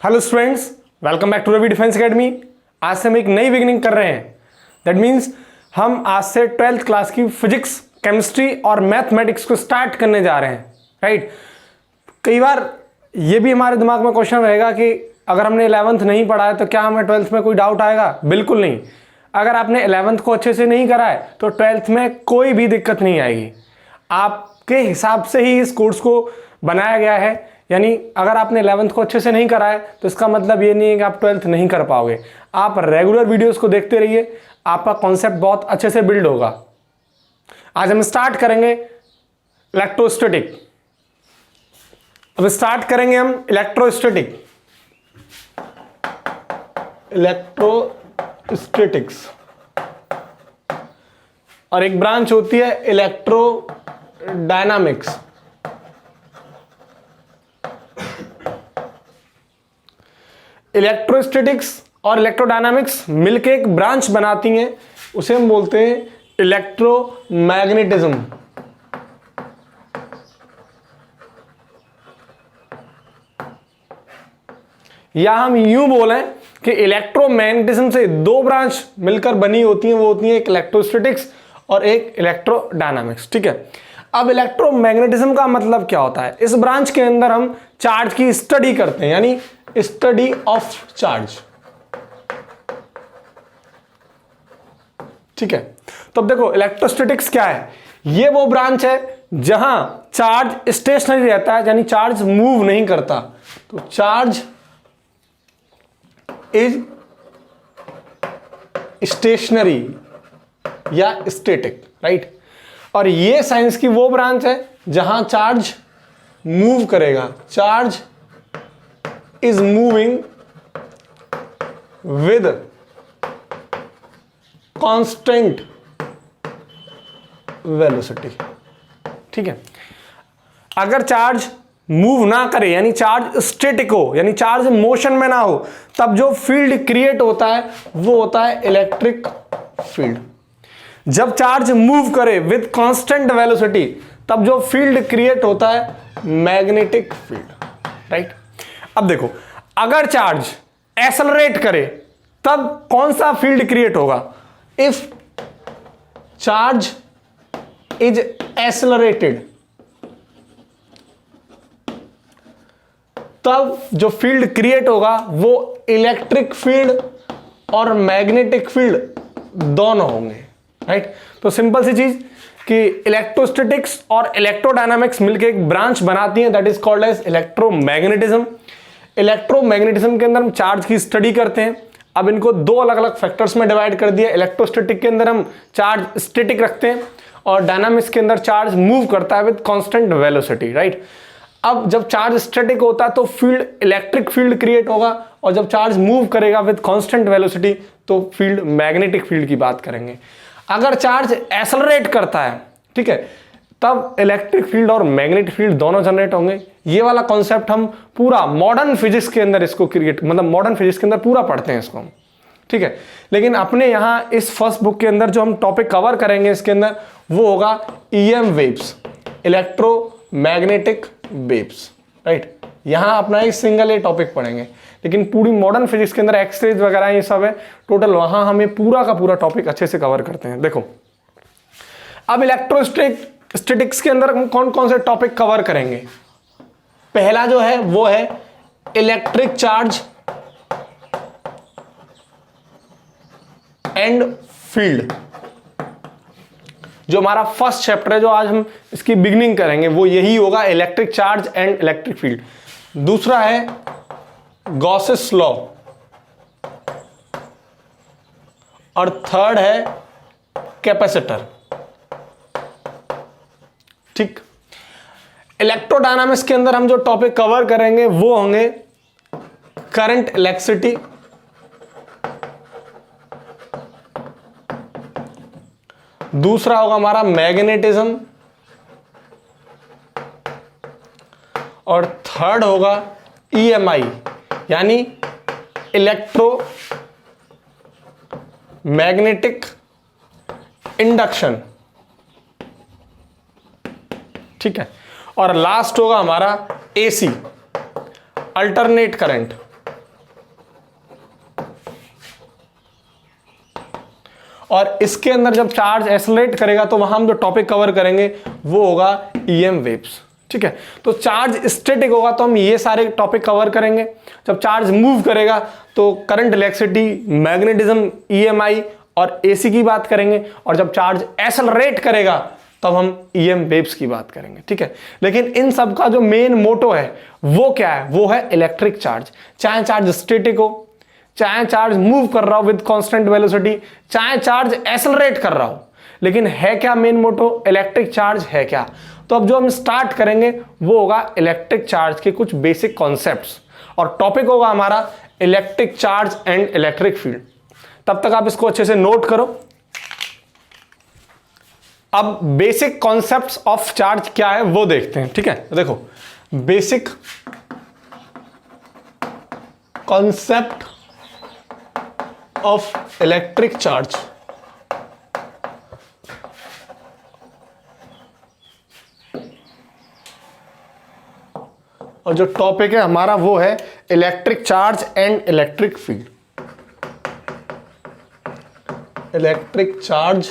Hello students, welcome back to Ravi Defence Academy. आज से हम एक नई बिगिनिंग कर रहे हैं। दैट मीन्स हम आज से 12th क्लास की फिजिक्स, केमिस्ट्री और मैथमेटिक्स को स्टार्ट करने जा रहे हैं। राइट। कई बार ये भी हमारे दिमाग में क्वेश्चन रहेगा कि अगर हमने 11th नहीं पढ़ा है तो क्या हमें 12th में कोई डाउट आएगा? बिल्कुल नहीं। अगर आपने 11th को अच्छे से नहीं करा है तो 12th में कोई भी दिक्कत नहीं आएगी। आपके हिसाब से ही इस कोर्स को बनाया गया है। यानी अगर आपने 11th को अच्छे से नहीं करा है तो इसका मतलब ये नहीं है कि आप 12th नहीं कर पाओगे। आप रेगुलर वीडियोस को देखते रहिए, आपका कॉन्सेप्ट बहुत अच्छे से बिल्ड होगा। आज हम स्टार्ट करेंगे इलेक्ट्रोस्टैटिक। अब स्टार्ट करेंगे हम इलेक्ट्रोस्टैटिक्स और एक ब्रांच होती है इलेक्ट्रोडायनामिक्स। इलेक्ट्रोस्टैटिक्स और इलेक्ट्रोडायनामिक्स मिलके एक ब्रांच बनाती हैं, उसे हम बोलते हैं इलेक्ट्रोमैग्नेटिज्म। या हम यूं बोलें कि इलेक्ट्रोमैग्नेटिज्म से दो ब्रांच मिलकर बनी होती हैं, वो होती है एक इलेक्ट्रोस्टैटिक्स और एक इलेक्ट्रोडायनामिक्स। ठीक है। अब इलेक्ट्रोमैग्नेटिज्म का मतलब क्या होता है? इस ब्रांच के अंदर हम चार्ज की स्टडी करते हैं, यानी स्टडी ऑफ चार्ज। ठीक है। तो अब देखो इलेक्ट्रोस्टैटिक्स क्या है। ये वो ब्रांच है जहां चार्ज स्टेशनरी रहता है, यानी चार्ज मूव नहीं करता। तो चार्ज इज स्टेशनरी या स्टैटिक। राइट। और ये साइंस की वो ब्रांच है जहां चार्ज मूव करेगा। Charge is moving with constant velocity. ठीक है। अगर चार्ज मूव ना करे, यानी चार्ज स्टैटिक हो, यानी चार्ज मोशन में ना हो, तब जो फील्ड क्रिएट होता है वो होता है इलेक्ट्रिक फील्ड। जब चार्ज मूव करे विद कांस्टेंट वेलोसिटी, तब जो फील्ड क्रिएट होता है मैग्नेटिक फील्ड। राइट। अब देखो, अगर चार्ज एक्सेलरेट करे तब कौन सा फील्ड क्रिएट होगा? इफ चार्ज इज एक्सेलरेटेड, तब जो फील्ड क्रिएट होगा वो इलेक्ट्रिक फील्ड और मैग्नेटिक फील्ड दोनों होंगे। राइट। तो सिंपल सी चीज कि इलेक्ट्रोस्टैटिक्स और इलेक्ट्रोडायनामिक्स मिलकर एक ब्रांच बनाती हैं, that is called as electromagnetism. Electromagnetism के अंदर हम चार्ज की स्टडी करते हैं। अब इनको दो अलग अलग फैक्टर्स में डिवाइड कर दिया। इलेक्ट्रोस्टैटिक के अंदर हम चार्ज स्टैटिक रखते हैं और डायनामिक्स के अंदर चार्ज मूव करता है विद कांस्टेंट वेलोसिटी। राइट। अब जब चार्ज स्टैटिक होता है तो फील्ड इलेक्ट्रिक फील्ड क्रिएट होगा, और जब चार्ज मूव करेगा विद कांस्टेंट वेलोसिटी तो फील्ड मैग्नेटिक फील्ड की बात करेंगे। अगर चार्ज एक्सेलरेट करता है, ठीक है, तब इलेक्ट्रिक फील्ड और मैग्नेटिक फील्ड दोनों जनरेट होंगे। ये वाला कॉन्सेप्ट हम पूरा मॉडर्न फिजिक्स के अंदर इसको मॉडर्न फिजिक्स के अंदर पूरा पढ़ते हैं इसको हम। ठीक है। लेकिन अपने यहां इस फर्स्ट बुक के अंदर जो हम टॉपिक कवर करेंगे इसके अंदर वो होगा EM waves, electromagnetic waves. Right. यहां अपना एक सिंगल ये टॉपिक पढ़ेंगे, लेकिन पूरी मॉडर्न फिजिक्स के अंदर एक्सरेज वगैरह ये सब है टोटल, वहां हमें पूरा का पूरा टॉपिक अच्छे से कवर करते हैं। देखो, अब इलेक्ट्रोस्टैटिक्स के अंदर हम कौन कौन से टॉपिक कवर करेंगे? पहला जो है वो है इलेक्ट्रिक चार्ज एंड फील्ड। जो हमारा फर्स्ट चैप्टर है, जो आज हम इसकी बिगिनिंग करेंगे, वो यही होगा, electric charge and electric field. दूसरा है गॉसेस लॉ, और थर्ड है कैपेसिटर। ठीक। इलेक्ट्रोडायनामिक्स के अंदर हम जो टॉपिक कवर करेंगे वो होंगे करंट, इलेक्ट्रिसिटी, दूसरा होगा हमारा मैग्नेटिज्म, और थर्ड होगा ईएमआई, यानी इलेक्ट्रो मैग्नेटिक इंडक्शन। ठीक है। और लास्ट होगा हमारा एसी, अल्टरनेट करंट। और इसके अंदर जब चार्ज एक्सेलरेट करेगा तो वहां हम जो टॉपिक कवर करेंगे वो होगा ईएम वेव्स। ठीक है, तो चार्ज स्टैटिक होगा तो हम ये सारे टॉपिक कवर करेंगे। जब चार्ज मूव करेगा तो करंट, इलेक्ट्रिसिटी, मैग्नेटिज्म, ईएमआई और एसी की बात करेंगे। और जब चार्ज एक्सेलरेट करेगा तब हम ईएम वेव्स की बात करेंगे। ठीक है, लेकिन इन सब का जो मेन मोटो है वो क्या है? वो है इलेक्ट्रिक चार्ज। चाहे चार्ज स्टैटिक हो, चाहे चार्ज मूव कर रहा हो विद कांस्टेंट वेलोसिटी, चाहे चार्ज एक्सेलरेट कर रहा हो, लेकिन है क्या मेन मोटो? इलेक्ट्रिक चार्ज है क्या? तो अब जो हम स्टार्ट करेंगे वो होगा इलेक्ट्रिक चार्ज के कुछ बेसिक कॉन्सेप्ट्स, और टॉपिक होगा हमारा electric charge and electric field. तब तक आप इसको अच्छे से नोट करो। अब बेसिक कॉन्सेप्ट्स ऑफ चार्ज क्या है वो देखते हैं। ठीक है, देखो basic concept of electric charge. और जो टॉपिक है हमारा वो है electric charge and electric field. Electric charge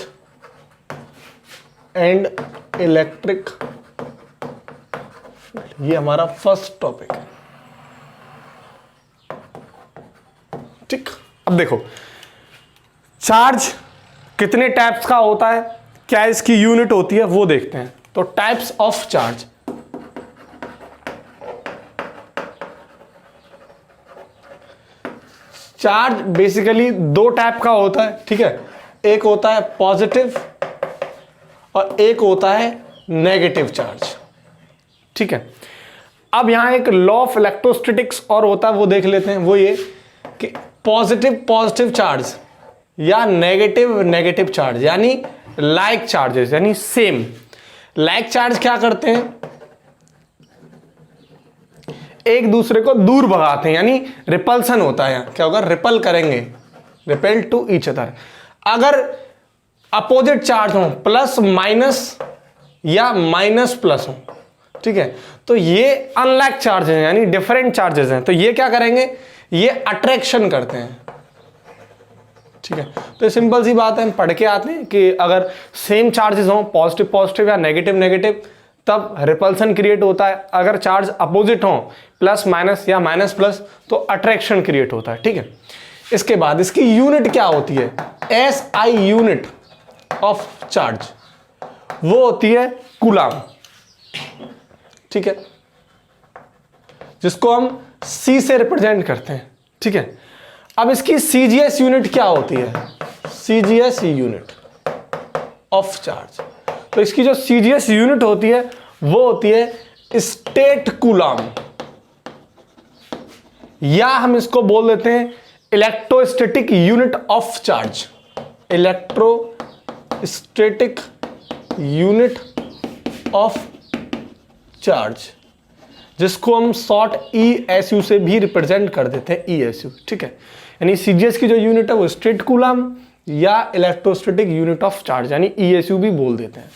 and electric field, ये हमारा फर्स्ट टॉपिक है। ठीक, अब देखो चार्ज कितने टाइप्स का होता है, क्या इसकी यूनिट होती है वो देखते हैं। तो types of charge, charge basically दो टाइप का होता है। ठीक है, एक होता है पॉजिटिव और एक होता है नेगेटिव चार्ज। ठीक है, अब यहां एक लॉ ऑफ इलेक्ट्रोस्टैटिक्स और होता है, वो देख लेते हैं। वो ये कि पॉजिटिव चार्ज या नेगेटिव चार्ज यानी लाइक चार्जेस, यानी सेम। लाइक चार्ज क्या करते हैं? एक दूसरे को दूर भगाते हैं, यानी रिपल्सन होता है। क्या होगा? रिपल करेंगे, रिपेल टू ईच अदर। अगर अपोजिट चार्ज हो, प्लस माइनस या माइनस प्लस हो, ठीक है, तो ये अनलाइक चार्ज हैं, यानी डिफरेंट चार्जेस हैं। तो ये क्या करेंगे? ये अट्रैक्शन करते हैं। ठीक है, तो सिंपल सी बात है, हम पढ़ के आते हैं कि अगर सेम चार्जेस हो, पॉजिटिव या नेगेटिव, तब रिपल्सन क्रिएट होता है। अगर चार्ज अपोजिट हो, प्लस माइनस या माइनस प्लस, तो अट्रैक्शन क्रिएट होता है। ठीक है, इसके बाद इसकी यूनिट क्या होती है? SI यूनिट ऑफ चार्ज, वो होती है कूलाम। ठीक है, जिसको हम C से रिप्रेजेंट करते हैं। ठीक है, अब इसकी CGS यूनिट क्या होती है? CGS unit of charge. तो इसकी जो CGS यूनिट होती है वो होती है स्टेट कूलाम, या हम इसको बोल देते हैं electrostatic unit of charge. Electrostatic unit of charge, जिसको हम शॉर्ट ESU से भी रिप्रेजेंट कर देते हैं, ESU। ठीक है, यानी CGS की जो यूनिट है वो स्टेट कूलाम या इलेक्ट्रोस्टैटिक यूनिट ऑफ चार्ज यानी ESU भी बोल देते हैं।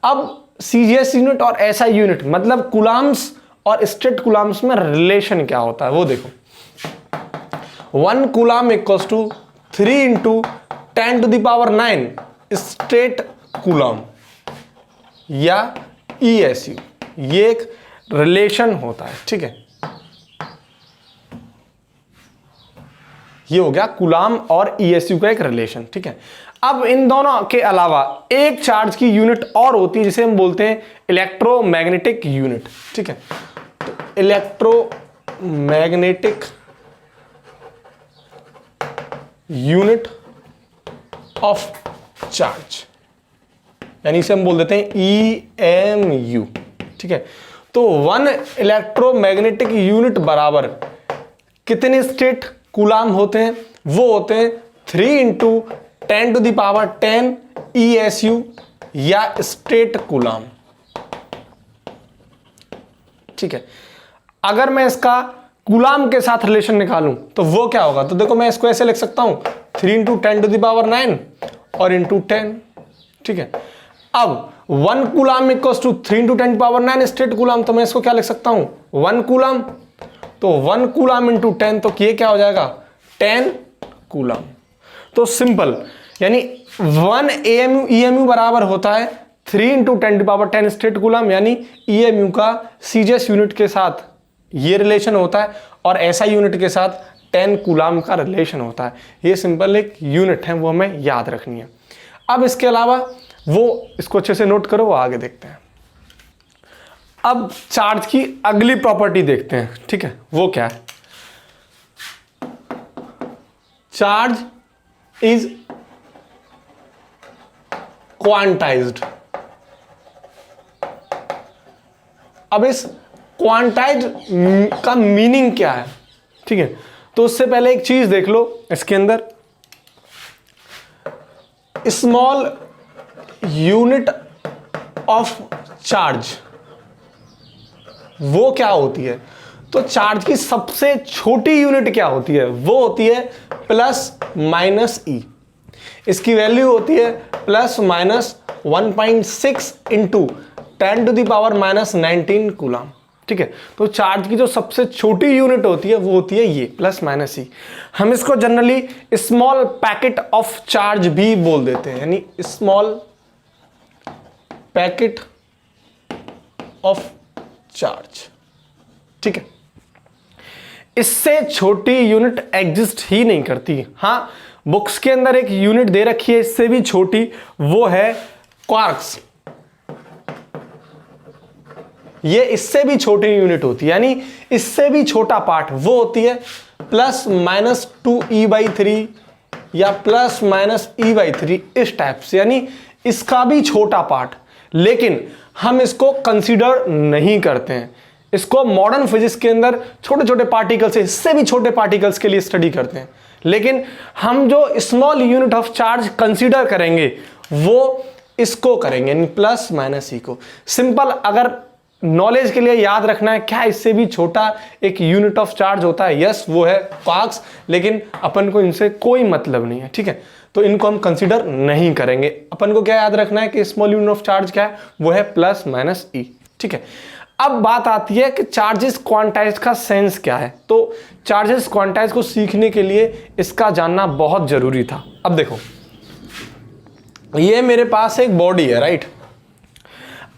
अब CGS यूनिट और SI यूनिट मतलब कूलाम्स और स्टेट कूलाम्स में रिलेशन क्या होता है वो देखो। 1 coulomb equals to 3 × 10⁹ stat coulomb या ESU, ये एक रिलेशन होता है। ठीक है, ये हो गया कूलाम और ESU का एक रिलेशन। ठीक है, अब इन दोनों के अलावा एक चार्ज की यूनिट और होती है जिसे हम बोलते हैं इलेक्ट्रोमैग्नेटिक यूनिट। ठीक है, तो इलेक्ट्रोमैग्नेटिक यूनिट ऑफ चार्ज, यानी इसे हम बोल देते हैं EMU। ठीक है, तो 1 इलेक्ट्रोमैग्नेटिक यूनिट बराबर कितने स्टेट कूलाम होते हैं? वो होते हैं 3 × 10⁻10 ESU या स्टेट कूलाम। ठीक है, अगर मैं इसका कूलाम के साथ रिलेशन निकालूं तो वो क्या होगा? तो देखो मैं इसको ऐसे लिख सकता हूं 3 × 10⁹ और इंटू 10। ठीक है, अब 1 coulomb equals to 3 × 10⁹ stat coulomb, तो मैं इसको क्या लिख सकता हूं? 1 कूलाम, तो 1 कूलाम इंटू 10, तो ये क्या हो जाएगा? 10 कूलाम। तो सिंपल, यानी 1 EMU बराबर होता है 3 × 10⁻10 स्टेट कूलम, यानी EMU का सीजीएस यूनिट के साथ ये रिलेशन होता है और SI यूनिट के साथ 10 कूलम का रिलेशन होता है। ये सिंपल एक यूनिट है, वो हमें याद रखनी है। अब इसके अलावा वो इसको अच्छे से नोट करो, वो आगे देखते हैं। अब चार्ज की अगली प्रॉपर्टी देखते हैं, ठीक है, वो क्या है? Charge is quantized. अब इस क्वांटाइज्ड का मीनिंग क्या है, ठीक है? तो उससे पहले एक चीज देख लो, इसके अंदर स्मॉल यूनिट ऑफ चार्ज वो क्या होती है? तो चार्ज की सबसे छोटी यूनिट क्या होती है? वो होती है ±e। इसकी वैल्यू होती है ±1.6 × 10⁻⁻19 कूलम, ठीक है? तो चार्ज की जो सबसे छोटी यूनिट होती है वो होती है ये ±e। हम इसको generally small packet of charge भी बोल देते हैं, यानी स्मॉल पैकेट ऑफ चार्ज, ठीक है? इससे छोटी यूनिट एग्जिस्ट ही नहीं करती। हाँ, बुक्स के अंदर एक यूनिट दे रखी है इससे भी छोटी, वो है क्वार्क्स। ये इससे भी छोटी यूनिट होती है, यानी इससे भी छोटा पार्ट वो होती है ±2e/3 या ±e/3, इस टाइप से, यानी इसका भी छोटा पार्ट। लेकिन हम इसको कंसीडर नहीं करते हैं, इसको मॉडर्न फिजिक्स के अंदर छोटे छोटे पार्टिकल्स, इससे भी छोटे पार्टिकल्स के लिए स्टडी करते हैं। लेकिन हम जो small unit of charge consider करेंगे वो इसको करेंगे, यानी ±e को। सिंपल अगर नॉलेज के लिए याद रखना है, क्या इससे भी छोटा एक यूनिट ऑफ चार्ज होता है? यस, वो है क्वार्क्स, लेकिन अपन को इनसे कोई मतलब नहीं है, ठीक है? तो इनको हम कंसीडर नहीं करेंगे। अपन को क्या याद रखना है कि स्मॉल यूनिट ऑफ चार्ज क्या है? वो है ±e, ठीक है? अब बात आती है कि चार्जेस क्वांटाइज्ड का सेंस क्या है। तो चार्जेस क्वांटाइज्ड को सीखने के लिए इसका जानना बहुत जरूरी था। अब देखो, ये मेरे पास एक बॉडी है, राइट?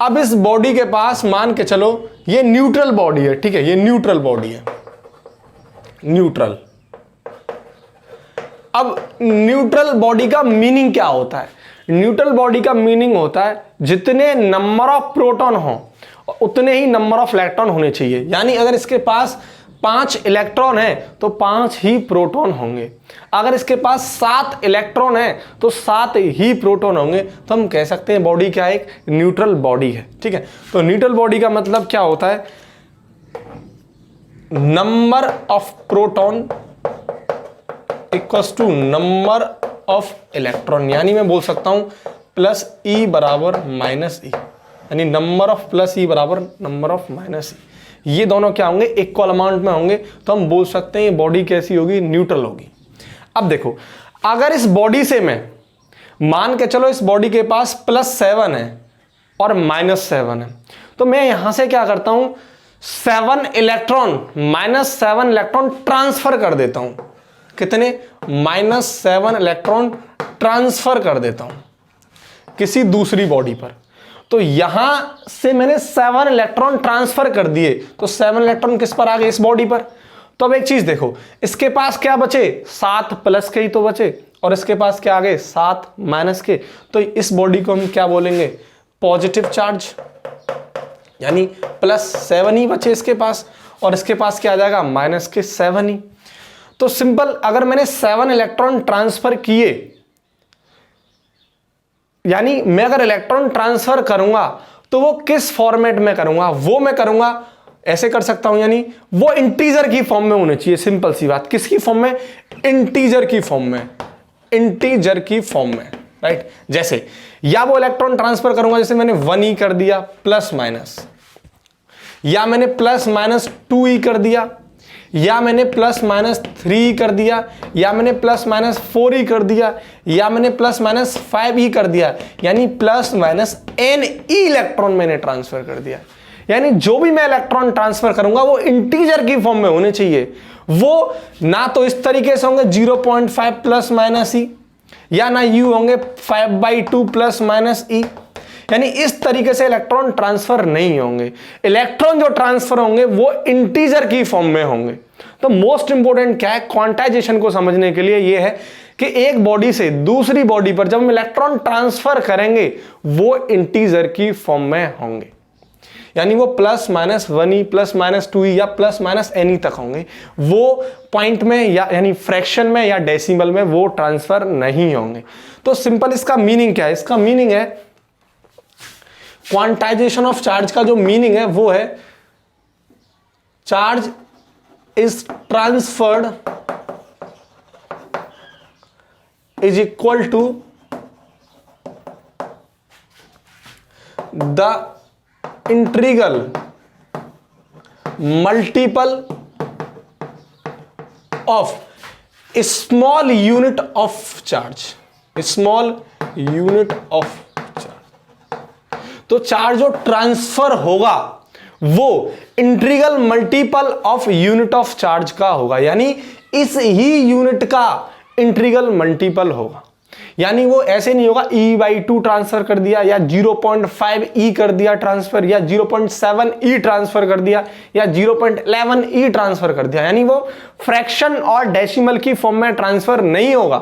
अब इस बॉडी के पास मान के चलो ये न्यूट्रल बॉडी है, ठीक है? ये न्यूट्रल बॉडी है, न्यूट्रल। अब न्यूट्रल बॉडी का मीनिंग क्या होता है? न्यूट्रल बॉडी का मीनिंग होता है जितने नंबर ऑफ प्रोटॉन हो उतने ही नंबर ऑफ इलेक्ट्रॉन होने चाहिए। यानी अगर इसके पास 5 इलेक्ट्रॉन है तो 5 ही प्रोटॉन होंगे। अगर इसके पास 7 इलेक्ट्रॉन है तो 7 ही प्रोटॉन होंगे। तो हम कह सकते हैं बॉडी क्या, एक न्यूट्रल बॉडी है, ठीक है? तो न्यूट्रल बॉडी का मतलब क्या होता है? Number of proton equals to number of electron, यानी मैं बोल सकता हूं +e बराबर -e, यानी नंबर ऑफ +e बराबर नंबर ऑफ -e। ये दोनों क्या होंगे? इक्वल अमाउंट में होंगे। तो हम बोल सकते हैं ये बॉडी कैसी होगी? न्यूट्रल होगी। अब देखो, अगर इस बॉडी से मैं मान के चलो इस बॉडी के पास +7 है और -7 है, तो मैं यहां से क्या करता हूं? 7 इलेक्ट्रॉन -7 इलेक्ट्रॉन ट्रांसफर कर देता हूं। कितने? -7 इलेक्ट्रॉन ट्रांसफर कर देता हूं किसी दूसरी बॉडी पर। तो यहां से मैंने 7 इलेक्ट्रॉन ट्रांसफर कर दिए, तो 7 इलेक्ट्रॉन किस पर आ गए? इस बॉडी पर। तो अब एक चीज देखो, इसके पास क्या बचे? 7 प्लस के ही तो बचे, और इसके पास क्या आ गए? 7 माइनस के। तो इस बॉडी को हम क्या बोलेंगे? पॉजिटिव चार्ज, यानी +7 ही बचे इसके पास, और इसके पास क्या आ जाएगा? -7 ही। तो सिंपल, अगर मैंने 7 इलेक्ट्रॉन ट्रांसफर किए, यानी मैं अगर इलेक्ट्रॉन ट्रांसफर करूंगा तो वो किस फॉर्मेट में करूंगा? वो मैं करूंगा ऐसे कर सकता हूं, यानी वो इंटीजर की फॉर्म में होने चाहिए। सिंपल सी बात। किसकी फॉर्म में? इंटीजर की फॉर्म में, इंटीजर की फॉर्म में, राइट? जैसे या वो इलेक्ट्रॉन ट्रांसफर करूंगा, जैसे मैंने 1e कर दिया +-, या मैंने +-2e कर दिया, या मैंने +-3 कर दिया, या मैंने +-4 कर दिया, या मैंने +-5 कर दिया, यानी +-n इलेक्ट्रॉन मैंने ट्रांसफर कर दिया। यानी जो भी मैं इलेक्ट्रॉन ट्रांसफर करूंगा वो इंटीजर की फॉर्म में होने चाहिए। वो ना तो इस तरीके से होंगे 0.5 +-e, या ना u होंगे 5/2 प्लस माइनस e, यानी इस तरीके से इलेक्ट्रॉन ट्रांसफर नहीं होंगे। इलेक्ट्रॉन जो ट्रांसफर होंगे वो इंटीजर की फॉर्म में होंगे। तो मोस्ट इंपोर्टेंट क्या है क्वांटाइजेशन को समझने के लिए, ये है कि एक बॉडी से दूसरी बॉडी पर जब हम इलेक्ट्रॉन ट्रांसफर करेंगे वो इंटीजर की फॉर्म में होंगे, यानी वो ±1e ±2e या ±ne तक होंगे। वो पॉइंट में यानी फ्रैक्शन में या डेसिमल में वो ट्रांसफर नहीं होंगे। तो सिंपल इसका मीनिंग क्या है? इसका मीनिंग है क्वांटाइजेशन ऑफ चार्ज का जो मीनिंग है वो है charge is transferred is equal to the integral multiple of small unit of charge, small unit of charge. तो चार्ज जो ट्रांसफर होगा वो integral multiple of unit of charge का होगा, यानी इस ही यूनिट का इंटीग्रल मल्टीपल होगा। यानी वो ऐसे नहीं होगा e/2 ट्रांसफर कर दिया या 0.5 e कर दिया ट्रांसफर या 0.7 e ट्रांसफर कर दिया या 0.11 e ट्रांसफर कर दिया, यानी वो फ्रैक्शन और डेसिमल की फॉर्म में ट्रांसफर नहीं होगा,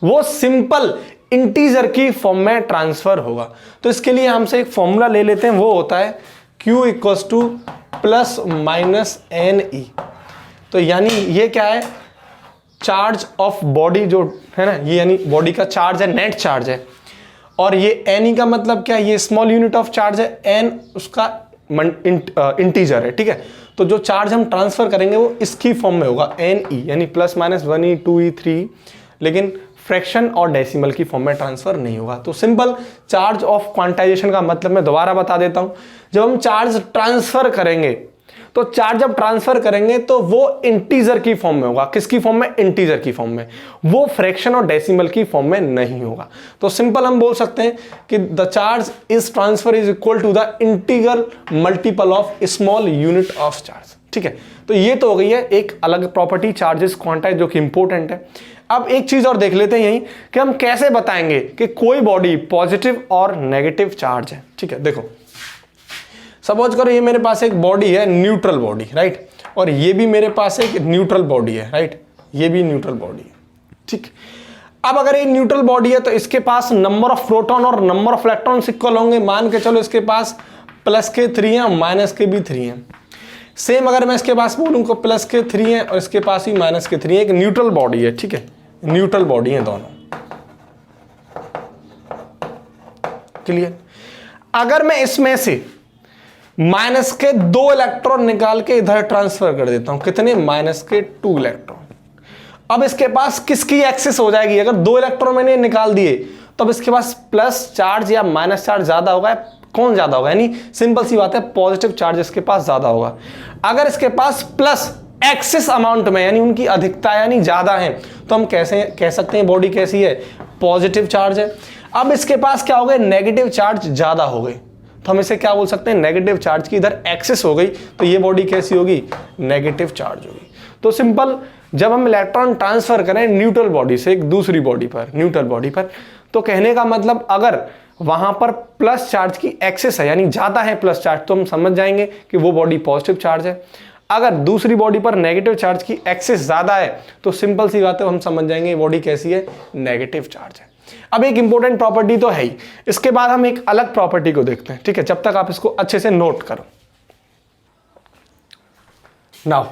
वो सिंपल इंटीजर की फॉर्म में ट्रांसफर होगा। तो इसके लिए हमसे एक फॉर्मूला ले लेते हैं, वो होता है Q = ±NE। तो यानी ये क्या है? चार्ज ऑफ बॉडी जो है ना, ये यानी बॉडी का चार्ज है, नेट चार्ज है, और ये Ne का मतलब क्या है? ये स्मॉल यूनिट ऑफ चार्ज है, N उसका इंटीजर है, ठीक है। तो जो चार्ज हम ट्रांसफर करेंगे वो इसकी फॉर्म में होगा Ne, यानी ±1e 2e 3e, लेकिन फ्रैक्शन और डेसिमल की फॉर्म में ट्रांसफर नहीं होगा। तो सिंपल चार्ज ऑफ क्वांटाइजेशन का मतलब मैं दोबारा बता देता हूं। जब हम चार्ज ट्रांसफर करेंगे तो चार्ज जब ट्रांसफर करेंगे तो वो इंटीजर की फॉर्म में होगा। किसकी फॉर्म में? इंटीजर की फॉर्म में। वो फ्रैक्शन और डेसिमल की फॉर्म में नहीं होगा। तो सिंपल हम बोल सकते हैं कि the charge is transfer is equal to the integral multiple of small unit of charge, ठीक है। तो ये तो हो गई है एक अलग प्रॉपर्टी चार्जेस क्वांटाइज, जो कि इंपॉर्टेंट है। अब एक चीज और देख लेते हैं यही कि हम कैसे बताएंगे कि कोई बॉडी पॉजिटिव और नेगेटिव चार्ज है, ठीक है। देखो सपोज करो ये मेरे पास एक बॉडी है, न्यूट्रल बॉडी, राइट, और ये भी मेरे पास एक न्यूट्रल बॉडी है, राइट, ये भी न्यूट्रल बॉडी है, ठीक। अब अगर ये न्यूट्रल बॉडी है तो इसके पास नंबर ऑफ प्रोटॉन और नंबर ऑफ इलेक्ट्रॉन इक्वल होंगे। मान के चलो इसके पास प्लस के 3 हैं, माइनस के भी 3 हैं। सेम अगर मैं इसके पास बोलूं को प्लस के 3 हैं और इसके पास ही माइनस के 3 हैं, एक न्यूट्रल बॉडी है, ठीक है, न्यूट्रल बॉडी है दोनों, क्लियर। अगर मैं इसमें से माइनस के 2 इलेक्ट्रॉन निकाल के इधर ट्रांसफर कर देता हूं, कितने? माइनस के 2 इलेक्ट्रॉन। अब इसके पास किसकी एक्सेस हो जाएगी? अगर 2 इलेक्ट्रॉन मैंने निकाल दिए तो अब इसके पास प्लस चार्ज या माइनस चार्ज ज्यादा होगा। कौन ज्यादा होगा? यानी सिंपल सी बात है, पॉजिटिव चार्ज इसके पास ज्यादा होगा। अगर इसके पास प्लस एक्सेस अमाउंट में, यानी उनकी अधिकता यानी ज्यादा है, तो हम कैसे कह सकते हैं बॉडी कैसी है? पॉजिटिव चार्ज है। अब इसके पास क्या हो गए? नेगेटिव चार्ज ज्यादा हो गए, तो हम इसे क्या बोल सकते हैं? नेगेटिव चार्ज की इधर एक्सेस हो गई, तो ये बॉडी कैसी होगी? नेगेटिव चार्ज होगी। तो सिंपल जब हम इलेक्ट्रॉन ट्रांसफर करें न्यूट्रल बॉडी से एक दूसरी बॉडी पर, न्यूट्रल बॉडी पर, तो कहने का मतलब अगर वहां पर प्लस चार्ज की एक्सेस है यानी ज्यादा है प्लस चार्ज, तो हम समझ जाएंगे कि वो बॉडी पॉजिटिव चार्ज है। अगर दूसरी बॉडी पर नेगेटिव चार्ज की एक्सेस ज्यादा है तो सिंपल सी बात है, हम समझ जाएंगे बॉडी कैसी है? नेगेटिव चार्ज है। अब एक इंपॉर्टेंट प्रॉपर्टी तो है ही, इसके बाद हम एक अलग प्रॉपर्टी को देखते हैं, ठीक है। जब तक आप इसको अच्छे से नोट करो। नाउ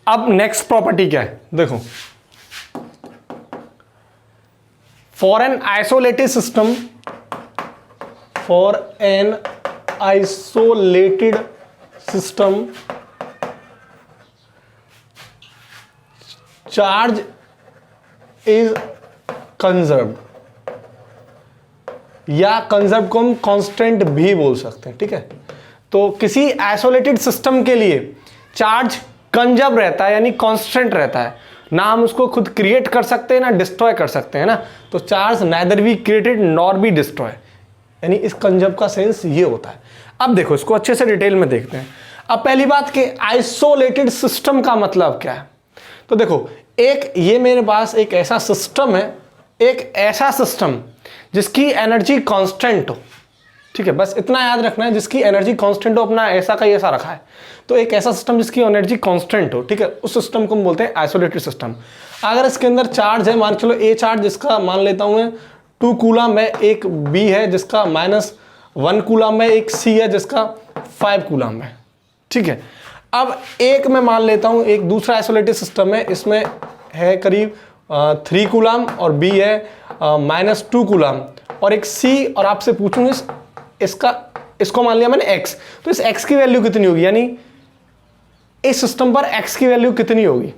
अब नेक्स्ट प्रॉपर्टी क्या है? देखो, for an isolated system, for an isolated system, charge is conserved, या कंजर्व को हम कांस्टेंट भी बोल सकते हैं, ठीक है। तो किसी आइसोलेटेड सिस्टम के लिए चार्ज कंजर्व रहता है यानी कांस्टेंट रहता है, ना हम उसको खुद क्रिएट कर सकते हैं ना डिस्ट्रॉय कर सकते हैं ना। तो charge neither be created nor be destroy, यानी इस कंजर्व का सेंस ये होता है। अब देखो इसको अच्छे से डिटेल में देखते हैं। अब पहली बात कि आइसोलेटेड सिस्टम का मतलब क्या है? तो देखो, एक ये मेरे पास एक ऐसा सिस्टम है एक ऐसा सिस्टम जिसकी एनर्जी कांस्टेंट हो, ठीक है, बस इतना याद रखना है, जिसकी एनर्जी कांस्टेंट हो, अपना ऐसा का ऐसा रखा है, तो एक ऐसा सिस्टम जिसकी एनर्जी कांस्टेंट हो, ठीक है, उस सिस्टम को हम बोलते हैं आइसोलेटेड सिस्टम। अगर इसके अंदर चार्ज है, मान चलो ए चार्ज जिसका मान लेता हूं मैं 2 कूलम है, एक बी है जिसका -1 कूलम है, एक सी है जिसका 5 कूलम है, ठीक है। अब एक मैं मान लेता हूं एक दूसरा आइसोलेटेड सिस्टम है, इसमें है करीब 3 कूलम और बी है -2 कूलम और एक सी, और आपसे पूछूं इसको मान लिया मैंने x, तो इस x की वैल्यू कितनी होगी, यानी इस सिस्टम पर x की वैल्यू कितनी होगी।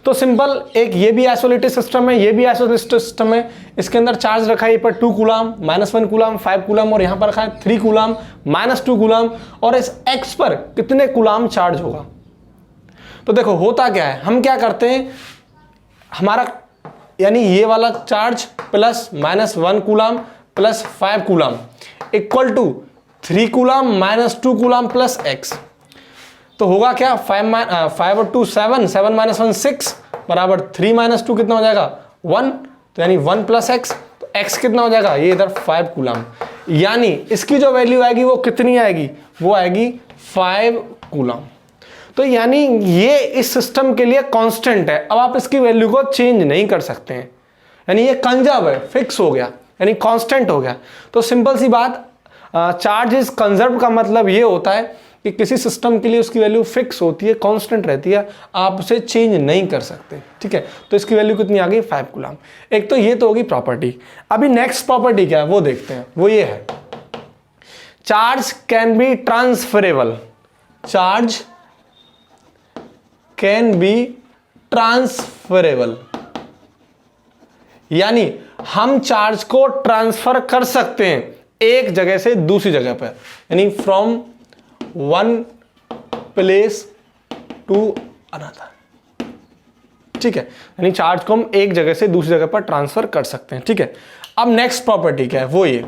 तो सिंपल, एक ये भी आइसोलेटेड सिस्टम है, ये भी आइसोलेटेड सिस्टम है, इसके अंदर चार्ज रखा है पर 2 कूलम, -1 कूलम, 5 कूलम, और यहां पर रखा है 3 कूलम, -2 कूलम, और इस x पर कितने कूलम चार्ज होगा। तो देखो होता क्या है, हम क्या करते हैं, हमारा यानी ये वाला charge plus -1 coulomb plus 5 coulomb equal to 3 coulomb -2 coulomb plus x। तो होगा क्या, 5 और 2 7, 7 - 1 6 बराबर 3 - 2 कितना हो जाएगा 1, तो यानी 1 + x, तो x कितना हो जाएगा, ये इधर 5 कूलम, यानी इसकी जो वैल्यू आएगी वो कितनी आएगी, वो आएगी 5 कूलम। तो यानी ये इस सिस्टम के लिए कांस्टेंट है, अब आप इसकी वैल्यू को चेंज नहीं कर सकते हैं, यानी ये कंजर्व है, फिक्स हो गया, यानी कांस्टेंट हो गया। तो सिंपल सी बात, चार्ज इज कंजर्व का मतलब ये होता है कि किसी सिस्टम के लिए उसकी वैल्यू फिक्स होती है, कांस्टेंट रहती है, आप उसे चेंज नहीं कर सकते, ठीक है। तो इसकी वैल्यू कितनी आ गई 5 कूलम। एक तो ये तो होगी प्रॉपर्टी। अभी नेक्स्ट प्रॉपर्टी क्या है वो देखते हैं, वो ये है, charge can be transferable, charge can be transferable, यानी हम चार्ज को ट्रांसफर कर सकते हैं एक जगह से दूसरी जगह पर, यानी from one place to another, ठीक है, यानी चार्ज को हम एक जगह से दूसरी जगह पर ट्रांसफर कर सकते हैं, ठीक है। अब नेक्स्ट प्रॉपर्टी क्या है, वो ये,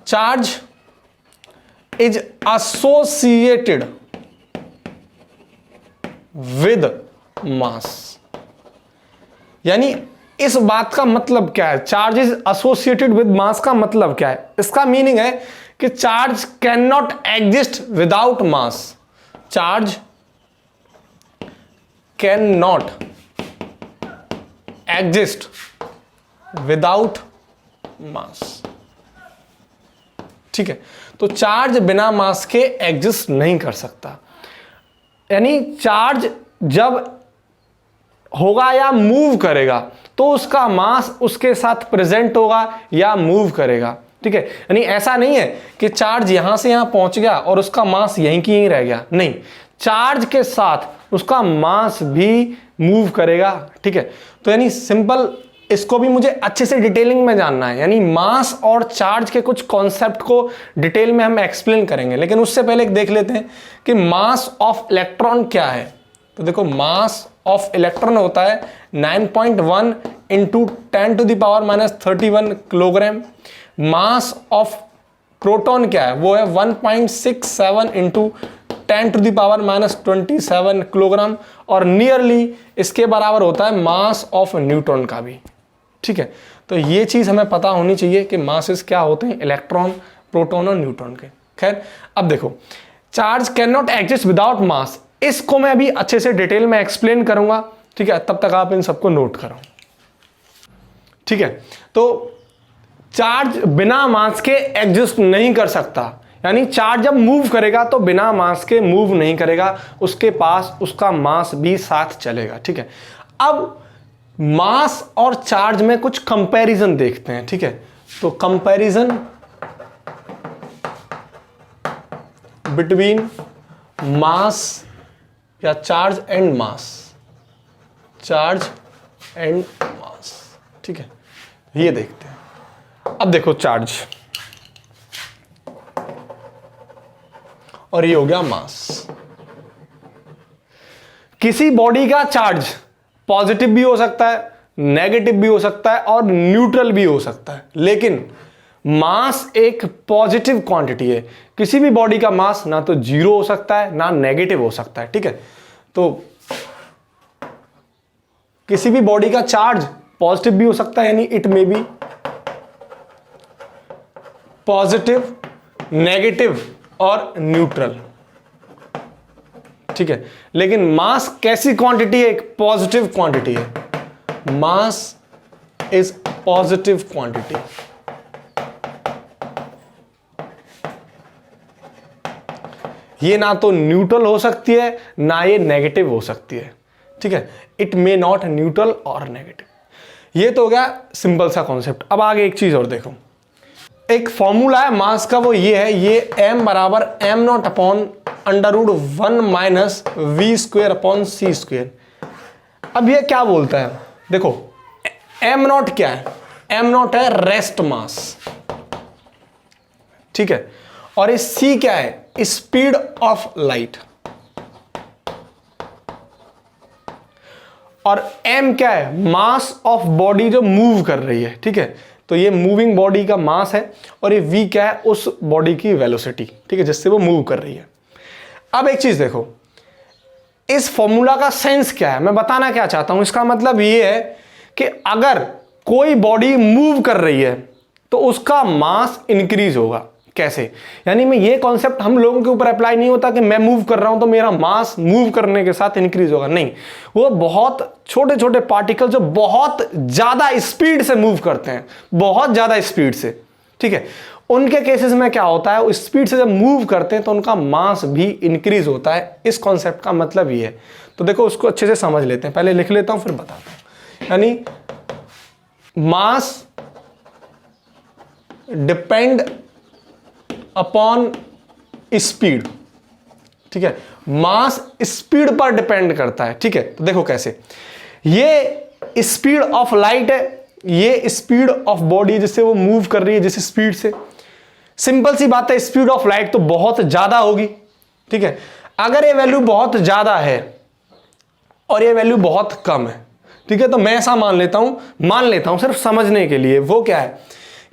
charge is associated with mass, यानी इस बात का मतलब क्या है, charge is associated with mass का मतलब क्या है, इसका मीनिंग है कि charge can not exist without mass, charge can not exist without mass, ठीक है। तो चार्ज बिना मास के एग्जिस्ट नहीं कर सकता, यानी चार्ज जब होगा या मूव करेगा तो उसका मास उसके साथ प्रेजेंट होगा या मूव करेगा, ठीक है। यानी ऐसा नहीं है कि चार्ज यहां से यहां पहुंच गया और उसका मास यहीं की यहीं रह गया, नहीं, चार्ज के साथ उसका मास भी मूव करेगा, ठीक है। तो यानी सिंपल, इसको भी मुझे अच्छे से डिटेलिंग में जानना है, यानी मास और चार्ज के कुछ कॉन्सेप्ट को डिटेल में हम एक्सप्लेन करेंगे, लेकिन उससे पहले देख लेते हैं कि मास ऑफ इलेक्ट्रॉन क्या है। तो देखो, मास ऑफ इलेक्ट्रॉन होता है 9.1 × 10⁻³ किलोग्राम। मास ऑफ प्रोटॉन क्या है, वो है 1.67 × 10⁻27 किलोग्राम, और नियरली इसके बराबर होता है मास ऑफ न्यूट्रॉन का भी, ठीक है। तो ये चीज हमें पता होनी चाहिए कि मासेस क्या होते हैं इलेक्ट्रॉन, प्रोटॉन और न्यूट्रॉन के। खैर, अब देखो, charge can not exist without mass, इसको मैं अभी अच्छे से डिटेल में एक्सप्लेन करूंगा, ठीक है, तब तक आप इन सबको नोट करो, ठीक है। तो चार्ज बिना मास के एग्जिस्ट नहीं कर सकता, यानी चार्ज जब मूव करेगा तो बिना मास के मूव नहीं करेगा, उसके पास उसका मास भी साथ चलेगा, ठीक है। अब मास और चार्ज में कुछ कंपैरिजन देखते हैं, ठीक है। तो कंपैरिजन बिटवीन मास या charge and mass, charge and mass, ठीक है, ये देखते हैं। अब देखो, चार्ज और ये हो गया मास। किसी बॉडी का चार्ज पॉजिटिव भी हो सकता है, नेगेटिव भी हो सकता है और न्यूट्रल भी हो सकता है, लेकिन मास एक पॉजिटिव क्वांटिटी है। किसी भी बॉडी का मास ना तो 0 हो सकता है ना नेगेटिव हो सकता है, ठीक है। तो किसी भी बॉडी का चार्ज पॉजिटिव भी हो सकता है, यानी it may be positive, negative और न्यूट्रल। ठीक है, लेकिन मास कैसी क्वांटिटी है? एक पॉजिटिव क्वांटिटी है। Mass is positive quantity. ये ना तो न्यूट्रल हो सकती है ना ये नेगेटिव हो सकती है। ठीक है, इट मे नॉट न्यूट्रल और नेगेटिव। ये तो हो गया सिंपल सा कॉन्सेप्ट। अब आगे एक चीज और देखो, एक फॉर्मूला है मास का, वो ये है, ये m बराबर m0 upon √1 minus v square upon c square. अब ये क्या बोलता है? देखो m0 क्या है? m0 है रेस्ट मास। ठीक है, और इस c क्या है? Speed of light. और m क्या है? मास ऑफ बॉडी जो मूव कर रही है। ठीक है, तो ये मूविंग बॉडी का मास है, और ये v क्या है? उस बॉडी की वेलोसिटी। ठीक है, जिससे वो मूव कर रही है। अब एक चीज देखो, इस फॉर्मूला का सेंस क्या है? मैं बताना क्या चाहता हूं, इसका मतलब ये है कि अगर कोई बॉडी मूव कर रही है तो उसका मास इंक्रीज होगा। कैसे? यानी मैं ये कॉन्सेप्ट हम लोगों के ऊपर अप्लाई नहीं होता कि मैं मूव कर रहा हूं तो मेरा मास मूव करने के साथ इंक्रीज होगा। नहीं, वो बहुत छोटे छोटे पार्टिकल जो बहुत ज्यादा स्पीड से मूव करते हैं, बहुत ज्यादा स्पीड से। ठीक है, उनके केसेस में क्या होता है? स्पीड से जब मूव करते हैं तो उनका मास भी इंक्रीज होता है। इस कॉन्सेप्ट का मतलब ये है। तो देखो उसको अच्छे से समझ लेते हैं, पहले लिख लेता हूं फिर बताता हूं। यानी मास डिपेंड अपॉन स्पीड। ठीक है, मास स्पीड पर डिपेंड करता है। ठीक है, तो देखो कैसे, ये स्पीड ऑफ लाइट है, ये स्पीड ऑफ बॉडी जिससे वो मूव कर रही है जिस स्पीड से। सिंपल सी बात है, स्पीड ऑफ लाइट तो बहुत ज्यादा होगी। ठीक है, अगर ये वैल्यू बहुत ज्यादा है और ये वैल्यू बहुत कम है, ठीक है, तो मैं ऐसा मान लेता हूं सिर्फ समझने के लिए। वो क्या है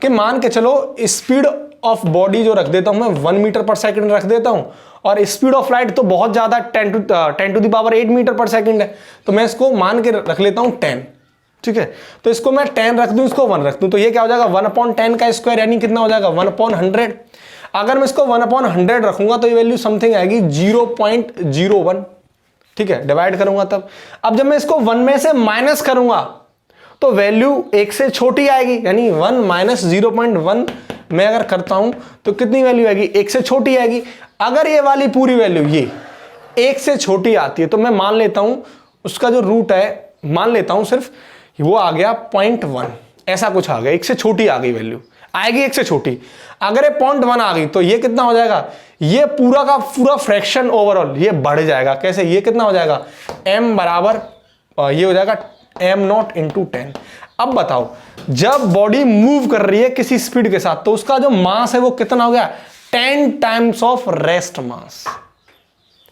कि मान के चलो स्पीड ऑफ बॉडी जो रख देता हूं मैं 1 मीटर पर सेकंड रख देता हूं, और स्पीड ऑफ लाइट तो बहुत ज्यादा 10 टू द पावर 8 मीटर पर सेकंड है, तो मैं इसको मान के रख लेता हूं 10। ठीक है, तो इसको मैं 10 रख दूं, इसको 1 रख दूं, तो ये क्या हो जाएगा? 1/10 का स्क्वायर, यानी कितना हो जाएगा? 1/100। अगर मैं इसको 1/100 रखूंगा तो ये वैल्यू समथिंग आएगी 0.01। ठीक है, डिवाइड करूंगा तब। अब जब मैं इसको 1 में से माइनस करूंगा तो वैल्यू 1 से छोटी आएगी, यानी 1 माइनस 0.1 मैं अगर करता हूं तो कितनी वैल्यू आएगी? 1 से छोटी आएगी। अगर ये वाली पूरी वैल्यू ये 1 से छोटी आती है तो मैं मान लेता हूं उसका जो रूट है, मान लेता हूं सिर्फ वो आ गया 0.1, ऐसा कुछ आ गया, 1 से छोटी आ गई वैल्यू, आएगी 1 से छोटी। अगर ये 0.1 आ गई तो ये कितना हो जाएगा? ये पूरा का पूरा फ्रैक्शन ओवरऑल ये बढ़ जाएगा। कैसे? ये कितना हो जाएगा? m बराबर ये हो जाएगा m0 × 10। अब बताओ, जब बॉडी मूव कर रही है किसी स्पीड के साथ तो उसका जो मास है वो कितना हो गया? 10 टाइम्स ऑफ रेस्ट मास।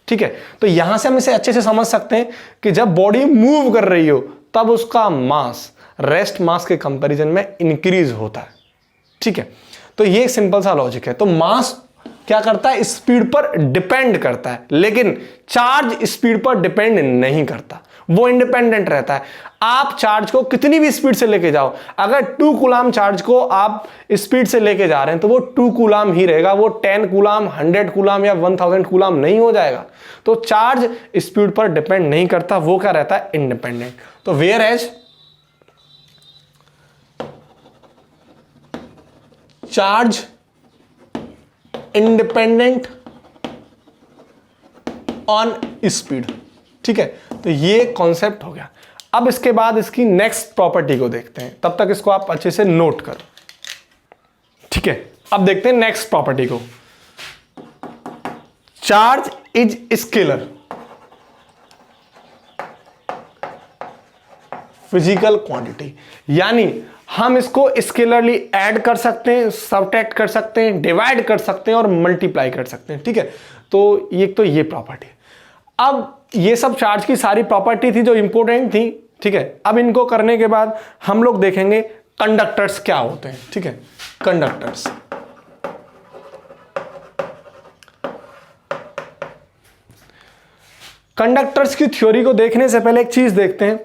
ठीक है, तो यहां से हम इसे अच्छे से समझ सकते हैं कि जब बॉडी मूव कर रही हो तब उसका मास रेस्ट मास के कंपैरिजन में इंक्रीज होता है। ठीक है, तो ये एक सिंपल सा लॉजिक है। तो मास क्या करता है? स्पीड पर डिपेंड करता है, लेकिन चार्ज स्पीड पर डिपेंड नहीं करता, वो इंडिपेंडेंट रहता है। आप चार्ज को कितनी भी स्पीड से लेके जाओ, अगर 2 कूलाम चार्ज को आप स्पीड से लेके जा रहे हैं तो वो 2 कूलाम ही रहेगा, वो 10 कूलाम, 100 कूलाम या 1000 कूलाम नहीं हो जाएगा। तो चार्ज स्पीड पर डिपेंड नहीं करता, वो क्या रहता है? इंडिपेंडेंट। तो whereas charge independent on speed. ठीक है, तो ये कॉन्सेप्ट हो गया। अब इसके बाद इसकी नेक्स्ट प्रॉपर्टी को देखते हैं, तब तक इसको आप अच्छे से नोट करो। ठीक है, अब देखते हैं नेक्स्ट प्रॉपर्टी को। Charge is scalar, physical quantity, यानी हम इसको स्केलरली ऐड कर सकते हैं, सबट्रैक्ट कर सकते हैं, डिवाइड कर सकते हैं और मल्टीप्लाई कर सकते हैं। ठीक है, तो ये प्रॉपर्टी। अब ये सब चार्ज की सारी प्रॉपर्टी थी जो इंपॉर्टेंट थी। ठीक है, अब इनको करने के बाद हम लोग देखेंगे कंडक्टर्स क्या होते हैं। ठीक है, कंडक्टर्स। कंडक्टर्स की थ्योरी को देखने से पहले एक चीज देखते हैं।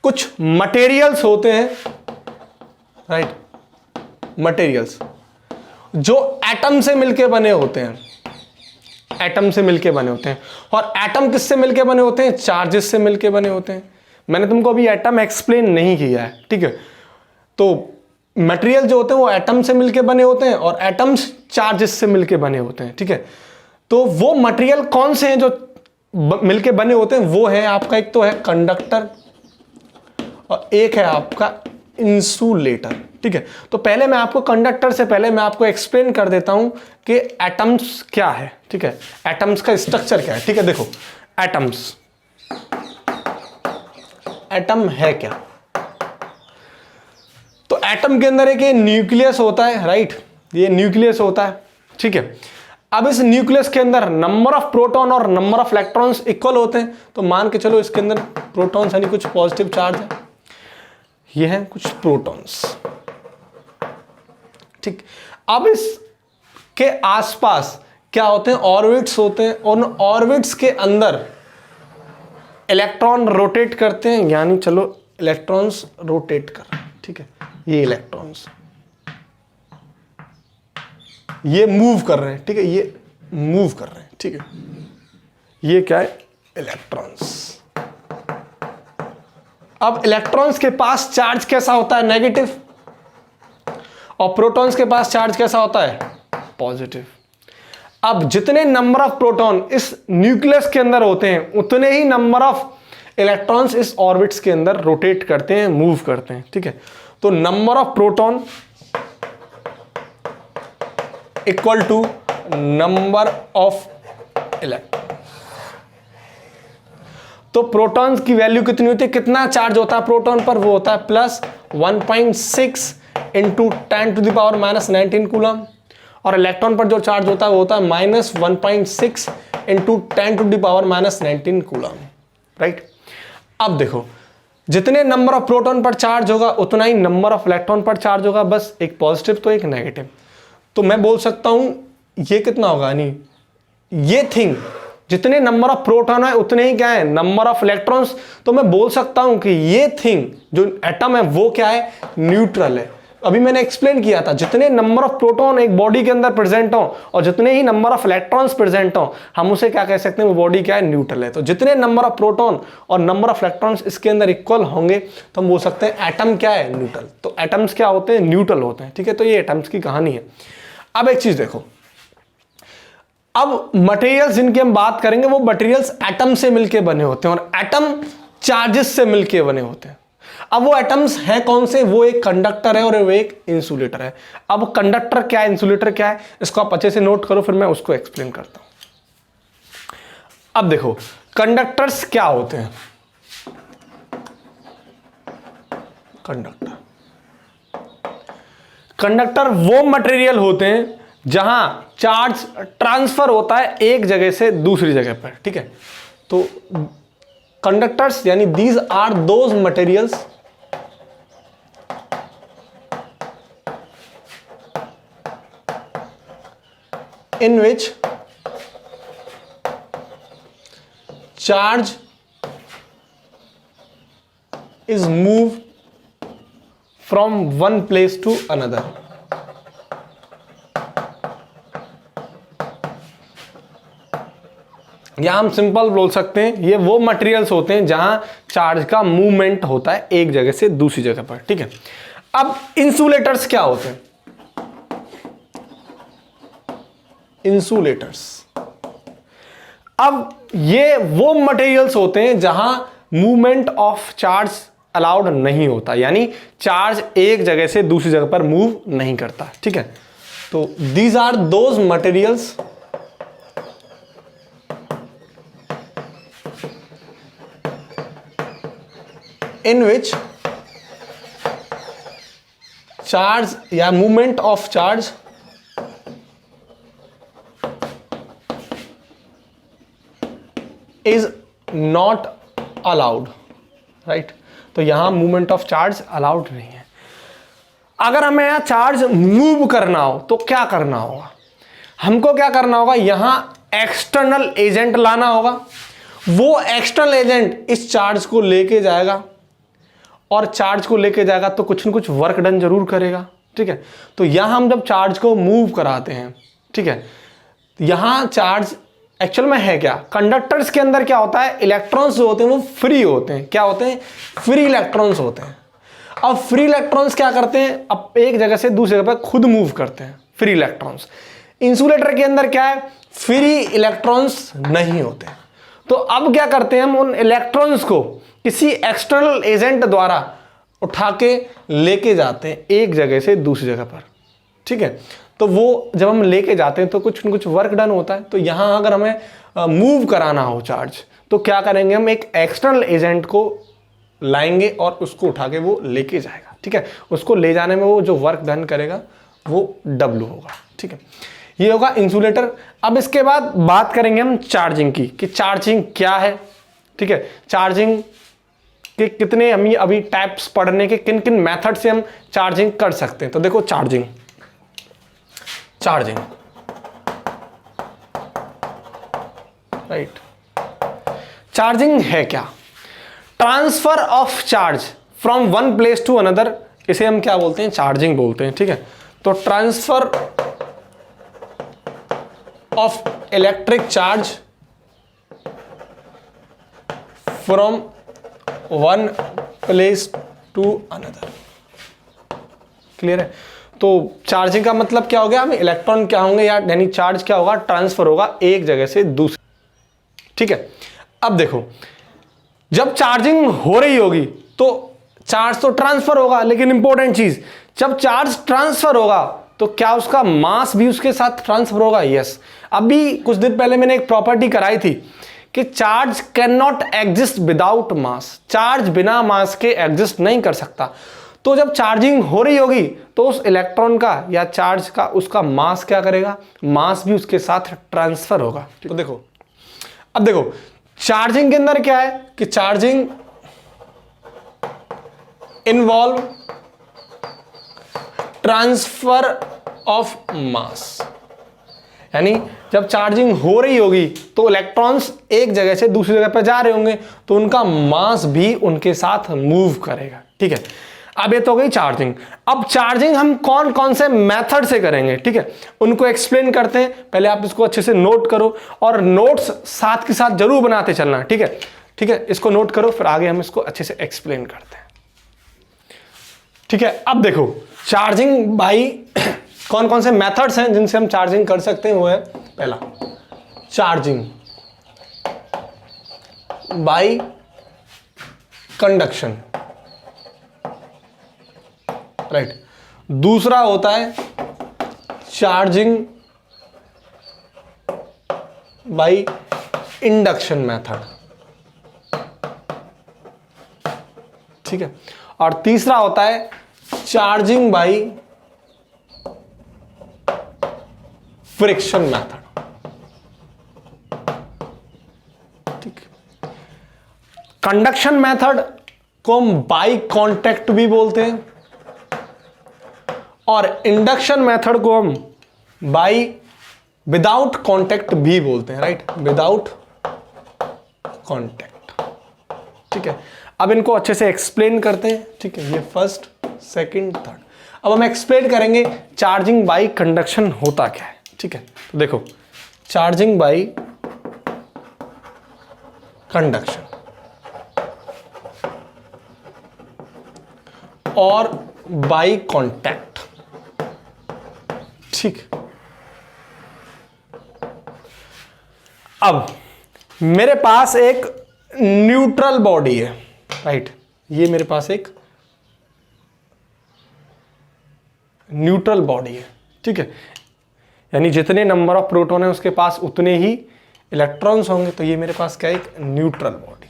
कुछ मटेरियल्स होते हैं, राइट, मटेरियल्स जो एटम से मिलके बने होते हैं, एटम से मिलके बने होते हैं। और एटम किससे मिलके बने होते हैं? चार्जेस से मिलके बने होते हैं। मैंने तुमको अभी एटम एक्सप्लेन नहीं किया है, ठीक है। तो मटेरियल जो होते हैं वो एटम से मिलके बने होते हैं और एटम्स चार्जेस से मिलके बने होते हैं, ठीक है। तो वो मटेरियल कौन से हैं जो मिलके बने होते हैं? वो है आपका, एक तो है कंडक्टर और एक है आपका इंसुलेटर, ठीक है। तो पहले मैं आपको कंडक्टर से पहले मैं आपको एक्सप्लेन कर देता हूं कि एटम्स क्या है, ठीक है, एटम्स का स्ट्रक्चर क्या है, ठीक है। देखो एटम्स, एटम है क्या? तो एटम के अंदर एक न्यूक्लियस होता है, राइट, ये न्यूक्लियस होता है, ठीक है। अब इस न्यूक्लियस के अंदर नंबर ऑफ प्रोटॉन और नंबर ऑफ इलेक्ट्रॉन्स इक्वल होते हैं। तो मान के चलो इसके अंदर प्रोटॉन्स यानी कुछ पॉजिटिव चार्ज है, ये हैं कुछ प्रोटॉन्स, ठीक। अब इसके आसपास क्या होते हैं? ऑर्बिट्स होते हैं। और ऑर्बिट्स के अंदर इलेक्ट्रॉन रोटेट करते हैं, यानी चलो इलेक्ट्रॉन्स रोटेट कर रहे हैं, ठीक है। ये इलेक्ट्रॉन्स ये मूव कर रहे हैं, ठीक है, ये मूव कर रहे हैं, ठीक है। ये क्या है? इलेक्ट्रॉन्स। अब इलेक्ट्रॉन्स के पास चार्ज कैसा होता है? नेगेटिव। और प्रोटॉन्स के पास चार्ज कैसा होता है? पॉजिटिव। अब जितने नंबर ऑफ प्रोटॉन इस न्यूक्लियस के अंदर होते हैं उतने ही नंबर ऑफ इलेक्ट्रॉन्स इस ऑर्बिट्स के अंदर रोटेट करते हैं, मूव करते हैं, ठीक है। तो number of proton equal to number of electron. तो प्रोटॉन्स की वैल्यू कितनी होती है? कितना चार्ज होता है प्रोटॉन पर? वो होता है प्लस 1.6 इंटू 10⁻⁻19 कूलम। और इलेक्ट्रॉन पर जो चार्ज होता है वो होता है -1.6 इंटू 10⁻⁻19 कूलम, राइट। अब देखो जितने नंबर ऑफ प्रोटॉन पर चार्ज होगा उतना ही नंबर ऑफ इलेक्ट्रॉन पर चार्ज होगा, बस एक पॉजिटिव तो एक नेगेटिव। तो मैं बोल सकता हूं ये कितना होगा, यानी ये थिंग जितने नंबर ऑफ प्रोटॉन है उतने ही क्या है? Number of electrons. तो मैं बोल सकता हूं कि ये थिंग जो एटम है वो क्या है? न्यूट्रल है। अभी मैंने एक्सप्लेन किया था जितने नंबर ऑफ प्रोटॉन एक बॉडी के अंदर प्रेजेंट हो और जितने ही नंबर ऑफ इलेक्ट्रॉन्स प्रेजेंट हो हम उसे क्या कह सकते हैं? वो बॉडी क्या है? न्यूट्रल है। तो जितने नंबर ऑफ प्रोटॉन और नंबर ऑफ इलेक्ट्रॉन्स इसके अंदर इक्वल होंगे तो हम बोल सकते हैं एटम क्या है? न्यूट्रल। तो एटम्स क्या होते हैं? न्यूट्रल होते हैं, ठीक है। तो ये एटम्स की कहानी है। अब एक चीज देखो, अब मटेरियल्स जिनकी हम बात करेंगे वो मटेरियल्स एटम से मिलके बने होते हैं और एटम चार्जेस से मिलके बने होते हैं। अब वो एटम्स हैं कौन से? वो एक कंडक्टर है और वो एक इंसुलेटर है। अब कंडक्टर क्या है, इंसुलेटर क्या है, इसको आप अच्छे से नोट करो, फिर मैं उसको एक्सप्लेन करता हूं। अब देखो कंडक्टर्स क्या होते हैं। कंडक्टर वो मटेरियल होते हैं जहां चार्ज ट्रांसफर होता है एक जगह से दूसरी जगह पर, ठीक है। तो कंडक्टर्स यानी these are those materials in which charge is moved from one place to another. या हम सिंपल बोल सकते हैं ये वो मटेरियल्स होते हैं जहां चार्ज का मूवमेंट होता है एक जगह से दूसरी जगह पर, ठीक है। अब इंसुलेटर्स क्या होते हैं? इंसुलेटर्स, अब ये वो मटेरियल्स होते हैं जहां मूवमेंट ऑफ चार्ज अलाउड नहीं होता, यानी चार्ज एक जगह से दूसरी जगह पर मूव नहीं करता, ठीक है। तो these are those materials in which charge या movement of charge is not allowed, right? तो यहां मूवमेंट ऑफ चार्ज अलाउड नहीं है। अगर हमें यहां चार्ज मूव करना हो तो क्या करना होगा? हमको क्या करना होगा? यहां एक्सटर्नल एजेंट लाना होगा। वो एक्सटर्नल एजेंट इस चार्ज को लेके जाएगा और चार्ज को लेके जाएगा तो कुछ न कुछ वर्क डन जरूर करेगा, ठीक है। तो यहाँ हम जब चार्ज को मूव कराते हैं, ठीक है, यहाँ चार्ज एक्चुअल में है क्या, कंडक्टर्स के अंदर क्या होता है, इलेक्ट्रॉन्स जो होते हैं वो फ्री होते हैं। क्या होते हैं, फ्री इलेक्ट्रॉन्स होते हैं। अब फ्री इलेक्ट्रॉन्स क्या करते हैं, अब एक जगह से दूसरी जगह पर खुद मूव करते हैं फ्री इलेक्ट्रॉन्स। इंसुलेटर के अंदर क्या है, फ्री इलेक्ट्रॉन्स नहीं होते। तो अब क्या करते हैं हम, उन इलेक्ट्रॉन्स को किसी एक्सटर्नल एजेंट द्वारा उठा के लेके जाते हैं एक जगह से दूसरी जगह पर, ठीक है। तो वो जब हम लेके जाते हैं तो कुछ न कुछ वर्क डन होता है। तो यहाँ अगर हमें मूव कराना हो चार्ज तो क्या करेंगे, हम एक एक्सटर्नल एजेंट को लाएंगे और उसको उठा के वो लेके जाएगा, ठीक है। उसको ले जाने में वो जो वर्क डन करेगा वो W होगा, ठीक है। ये होगा इंसुलेटर। अब इसके बाद बात करेंगे हम चार्जिंग की, कि चार्जिंग क्या है, ठीक है। चार्जिंग के कितने हम अभी टाइप्स पढ़ने के, किन किन मेथड से हम चार्जिंग कर सकते हैं। तो देखो चार्जिंग राइट, चार्जिंग है क्या, transfer of charge from one place to another, इसे हम क्या बोलते हैं, चार्जिंग बोलते हैं, ठीक है। तो transfer of electric charge from one place to another, clear है। तो चार्जिंग का मतलब क्या हो गया, हमें इलेक्ट्रॉन क्या होंगे यानी चार्ज क्या होगा, ट्रांसफर होगा एक जगह से दूसरी, ठीक है। अब देखो जब चार्जिंग हो रही होगी तो चार्ज तो ट्रांसफर होगा, लेकिन इंपॉर्टेंट चीज, जब चार्ज ट्रांसफर होगा तो क्या उसका मास भी उसके साथ ट्रांसफर होगा। यस, अभी कुछ दिन पहले मैंने एक प्रॉपर्टी कराई थी कि charge can not exist without mass, charge बिना मास के एग्जिस्ट नहीं कर सकता। तो जब चार्जिंग हो रही होगी तो उस इलेक्ट्रॉन का या चार्ज का उसका मास क्या करेगा, मास भी उसके साथ ट्रांसफर होगा। तो देखो, अब देखो चार्जिंग के अंदर क्या है कि charging involve transfer of mass, यानी जब चार्जिंग हो रही होगी तो इलेक्ट्रॉन्स एक जगह से दूसरी जगह पर जा रहे होंगे तो उनका मास भी उनके साथ मूव करेगा, ठीक है। अब ये तो हो गई चार्जिंग। अब चार्जिंग हम कौन कौन से मेथड से करेंगे, ठीक है, उनको एक्सप्लेन करते हैं। पहले आप इसको अच्छे से नोट करो और नोट्स साथ के साथ जरूर बनाते चलना, ठीक है, ठीक है। इसको नोट करो, फिर आगे हम इसको अच्छे से एक्सप्लेन करते हैं, ठीक है। अब देखो चार्जिंग बाई कौन कौन से मेथड्स हैं जिनसे हम चार्जिंग कर सकते हैं, वो है पहला चार्जिंग बाई कंडक्शन, राइट। दूसरा होता है चार्जिंग बाई इंडक्शन मेथड, ठीक है। और तीसरा होता है चार्जिंग बाई फ्रिक्शन मेथड, ठीक है। कंडक्शन मेथड को हम बाई कांटेक्ट भी बोलते हैं और इंडक्शन मेथड को हम बाई विदाउट कांटेक्ट भी बोलते हैं, राइट, विदाउट कांटेक्ट, ठीक है। अब इनको अच्छे से एक्सप्लेन करते हैं, ठीक है। ये फर्स्ट, सेकंड, थर्ड। अब हम एक्सप्लेन करेंगे चार्जिंग बाई कंडक्शन होता क्या है, ठीक है। तो देखो चार्जिंग बाई कंडक्शन और बाई कांटेक्ट, ठीक। अब मेरे पास एक न्यूट्रल बॉडी है, राइट, ये मेरे पास एक न्यूट्रल बॉडी है, ठीक है। यानी जितने नंबर ऑफ प्रोटॉन है उसके पास उतने ही इलेक्ट्रॉन्स होंगे। तो ये मेरे पास क्या है, एक न्यूट्रल बॉडी,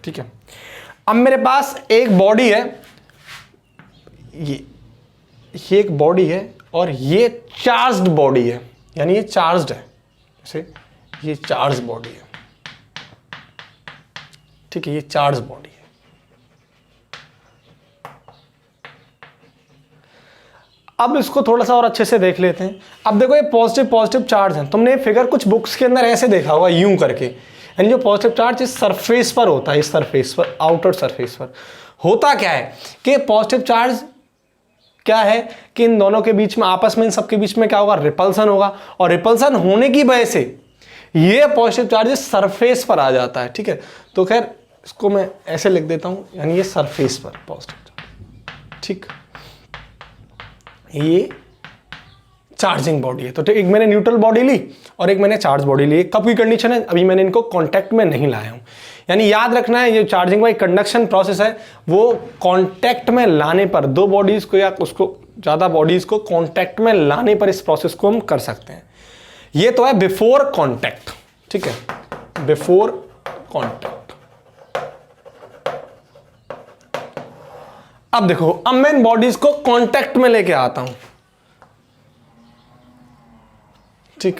ठीक है। अब मेरे पास एक बॉडी है, ये एक बॉडी है और ये चार्ज्ड बॉडी है, यानी ये चार्ज्ड है, जैसे ये चार्ज बॉडी है, ठीक है, ये चार्ज बॉडी है। अब इसको थोड़ा सा और अच्छे से देख लेते हैं। अब देखो ये पॉजिटिव पॉजिटिव चार्ज है। तुमने फिगर कुछ बुक्स के अंदर ऐसे देखा होगा यूं करके, यानी जो पॉजिटिव चार्ज इस सरफेस पर होता है, इस सरफेस पर, आउटर सरफेस पर होता क्या है कि पॉजिटिव चार्ज क्या है कि इन दोनों के बीच में, आपस में इन सबके बीच में क्या होगा, रिपल्सन होगा, और रिपल्सन होने की वजह से ये पॉजिटिव चार्ज सरफेस पर आ जाता है। ठीक है, तो खैर इसको मैं ऐसे लिख देता हूं, यानी ये सरफेस पर पॉजिटिव चार्ज। ठीक, ये चार्जिंग बॉडी है। तो एक मैंने न्यूट्रल बॉडी ली और एक मैंने चार्ज बॉडी ली। कब की कंडीशन है, अभी मैंने इनको कांटेक्ट में नहीं लाया हूं। यानी याद रखना है, ये चार्जिंग बाय कंडक्शन प्रोसेस है, वो कांटेक्ट में लाने पर, दो बॉडीज को या उसको ज्यादा बॉडीज को कांटेक्ट में लाने पर इस प्रोसेस को हम कर सकते हैं। ये तो है बिफोर कांटेक्ट। ठीक है, बिफोर कांटेक्ट। अब देखो, अब मैं इन बॉडीज को कांटेक्ट में लेके आता हूं। ठीक,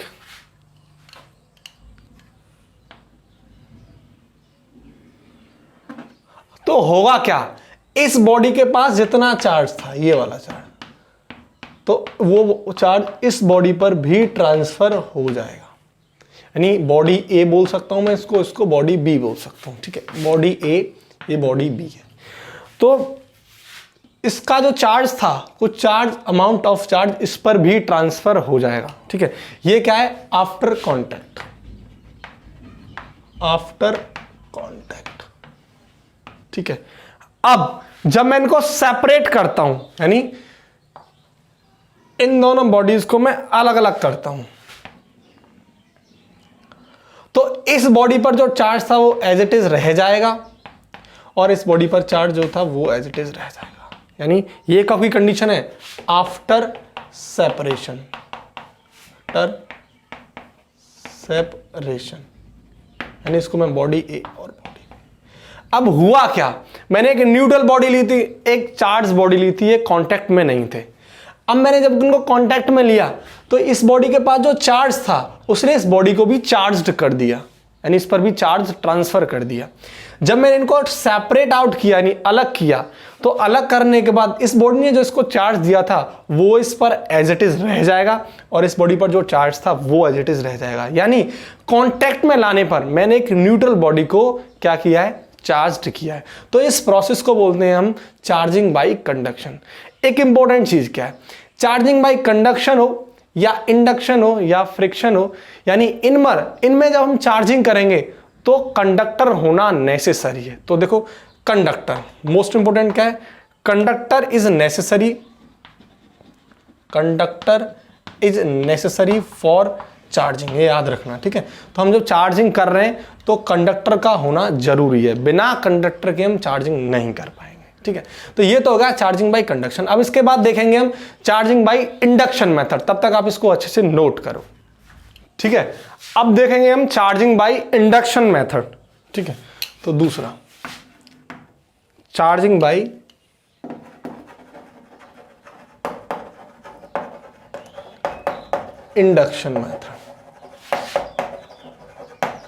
तो होगा क्या, इस बॉडी के पास जितना चार्ज था, ये वाला चार्ज, तो वो चार्ज इस बॉडी पर भी ट्रांसफर हो जाएगा। यानी बॉडी ए बोल सकता हूं मैं इसको, इसको बॉडी बी बोल सकता हूं। ठीक है, बॉडी ए, ये बॉडी बी है। तो इसका जो चार्ज था, कुछ चार्ज, अमाउंट ऑफ चार्ज इस पर भी ट्रांसफर हो जाएगा। ठीक है, ये क्या है, आफ्टर कांटेक्ट, आफ्टर कांटेक्ट। ठीक है, अब जब मैं इनको सेपरेट करता हूं, यानी इन दोनों बॉडीज को मैं अलग अलग करता हूं, तो इस बॉडी पर जो चार्ज था वो एज इट इज रह जाएगा, और इस बॉडी पर चार्ज जो था वो एज इट इज रह जाएगा। यानी ये कब की कंडीशन है, आफ्टर सेपरेशन, आफ्टर सेपरेशन। यानी इसको मैं बॉडी ए और बॉडी बी। अब हुआ क्या, मैंने एक न्यूट्रल बॉडी ली थी, एक चार्ज बॉडी ली थी, ये कांटेक्ट में नहीं थे। अब मैंने जब उनको कांटेक्ट में लिया तो इस बॉडी के पास जो चार्ज था उसने इस बॉडी को भी चार्ज्ड कर दिया, यानी इस पर भी चार्ज ट्रांसफर कर दिया। जब मैंने इनको सेपरेट आउट किया, यानी अलग किया, तो अलग करने के बाद इस बॉडी ने जो इसको चार्ज दिया था वो इस पर एज इट इज रह जाएगा, और इस बॉडी पर जो चार्ज था वो एज इट इज रह जाएगा। यानी कांटेक्ट में लाने पर मैंने एक न्यूट्रल बॉडी को क्या किया है, चार्ज्ड किया है। तो इस प्रोसेस को बोलते हैं हम चार्जिंग बाय कंडक्शन। एक इंपॉर्टेंट चीज क्या है, चार्जिंग बाय कंडक्शन हो या इंडक्शन हो या फ्रिक्शन हो, यानी इनमें जब हम चार्जिंग करेंगे तो कंडक्टर होना नेसेसरी है। तो देखो, कंडक्टर मोस्ट इंपोर्टेंट क्या है, conductor is necessary, conductor is necessary for charging, ये याद रखना। ठीक है, तो हम जब चार्जिंग कर रहे हैं तो कंडक्टर का होना जरूरी है, बिना कंडक्टर के हम चार्जिंग नहीं कर पाएंगे। ठीक है, तो ये तो होगा चार्जिंग बाय कंडक्शन। अब इसके बाद देखेंगे हम चार्जिंग बाय इंडक्शन मेथड, तब तक आप इसको अच्छे से नोट करो। ठीक है, अब देखेंगे हम चार्जिंग बाय इंडक्शन मेथड। ठीक है, तो दूसरा चार्जिंग बाय इंडक्शन मेथड,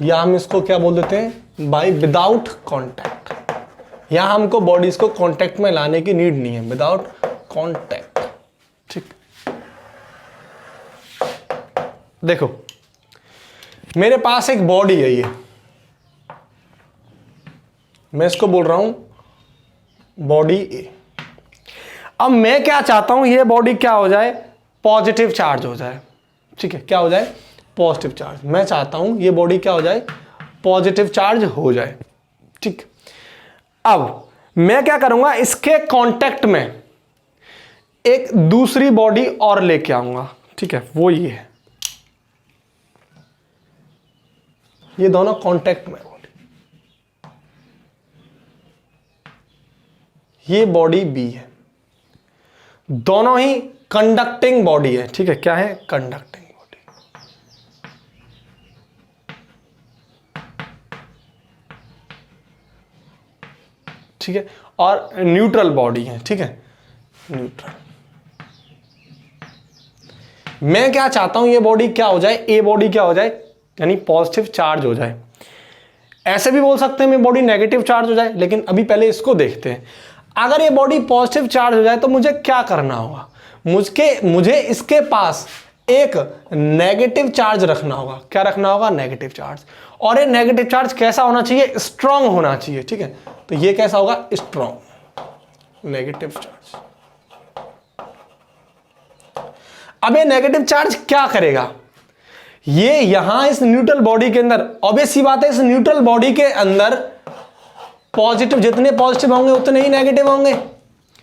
या हम इसको क्या बोल देते हैं, बाय विदाउट कांटेक्ट। यहां हमको बॉडीज को कांटेक्ट में लाने की नीड नहीं है, विदाउट कांटेक्ट। ठीक, देखो मेरे पास एक बॉडी है, ये मैं इसको बोल रहा हूं बॉडी ए। अब मैं क्या चाहता हूं, ये बॉडी क्या हो जाए, पॉजिटिव चार्ज हो जाए। ठीक है, क्या हो जाए, पॉजिटिव चार्ज। मैं चाहता हूं ये बॉडी क्या हो जाए, पॉजिटिव चार्ज हो जाए। ठीक, अब मैं क्या करूंगा, इसके कांटेक्ट में एक दूसरी बॉडी और लेके आऊंगा। ठीक है, वो ये है, ये दोनों कांटेक्ट में बॉडी, ये बॉडी बी है, दोनों ही कंडक्टिंग बॉडी है। ठीक है, क्या है, कंडक्टिंग बॉडी। ठीक है, और न्यूट्रल बॉडी है। ठीक है, न्यूट्रल। मैं क्या चाहता हूं, ये बॉडी क्या हो जाए, ए बॉडी क्या हो जाए, यानी पॉजिटिव चार्ज हो जाए। ऐसे भी बोल सकते हैं मैं बॉडी नेगेटिव चार्ज हो जाए, लेकिन अभी पहले इसको देखते हैं। अगर ये बॉडी पॉजिटिव चार्ज हो जाए तो मुझे क्या करना होगा, मुझे इसके पास एक नेगेटिव चार्ज रखना होगा। क्या रखना होगा? Negative charge. और ये नेगेटिव चार्ज कैसा होना चाहिए? स्ट्रांग होना चाहिए। ठीक है, तो ये कैसा होगा? Strong negative charge. अब ये नेगेटिव चार्ज क्या करेगा? ये यहां इस न्यूट्रल बॉडी के अंदर, ऑब्वियस सी बात है, इस न्यूट्रल बॉडी के अंदर पॉजिटिव, जितने पॉजिटिव होंगे उतने ही नेगेटिव होंगे,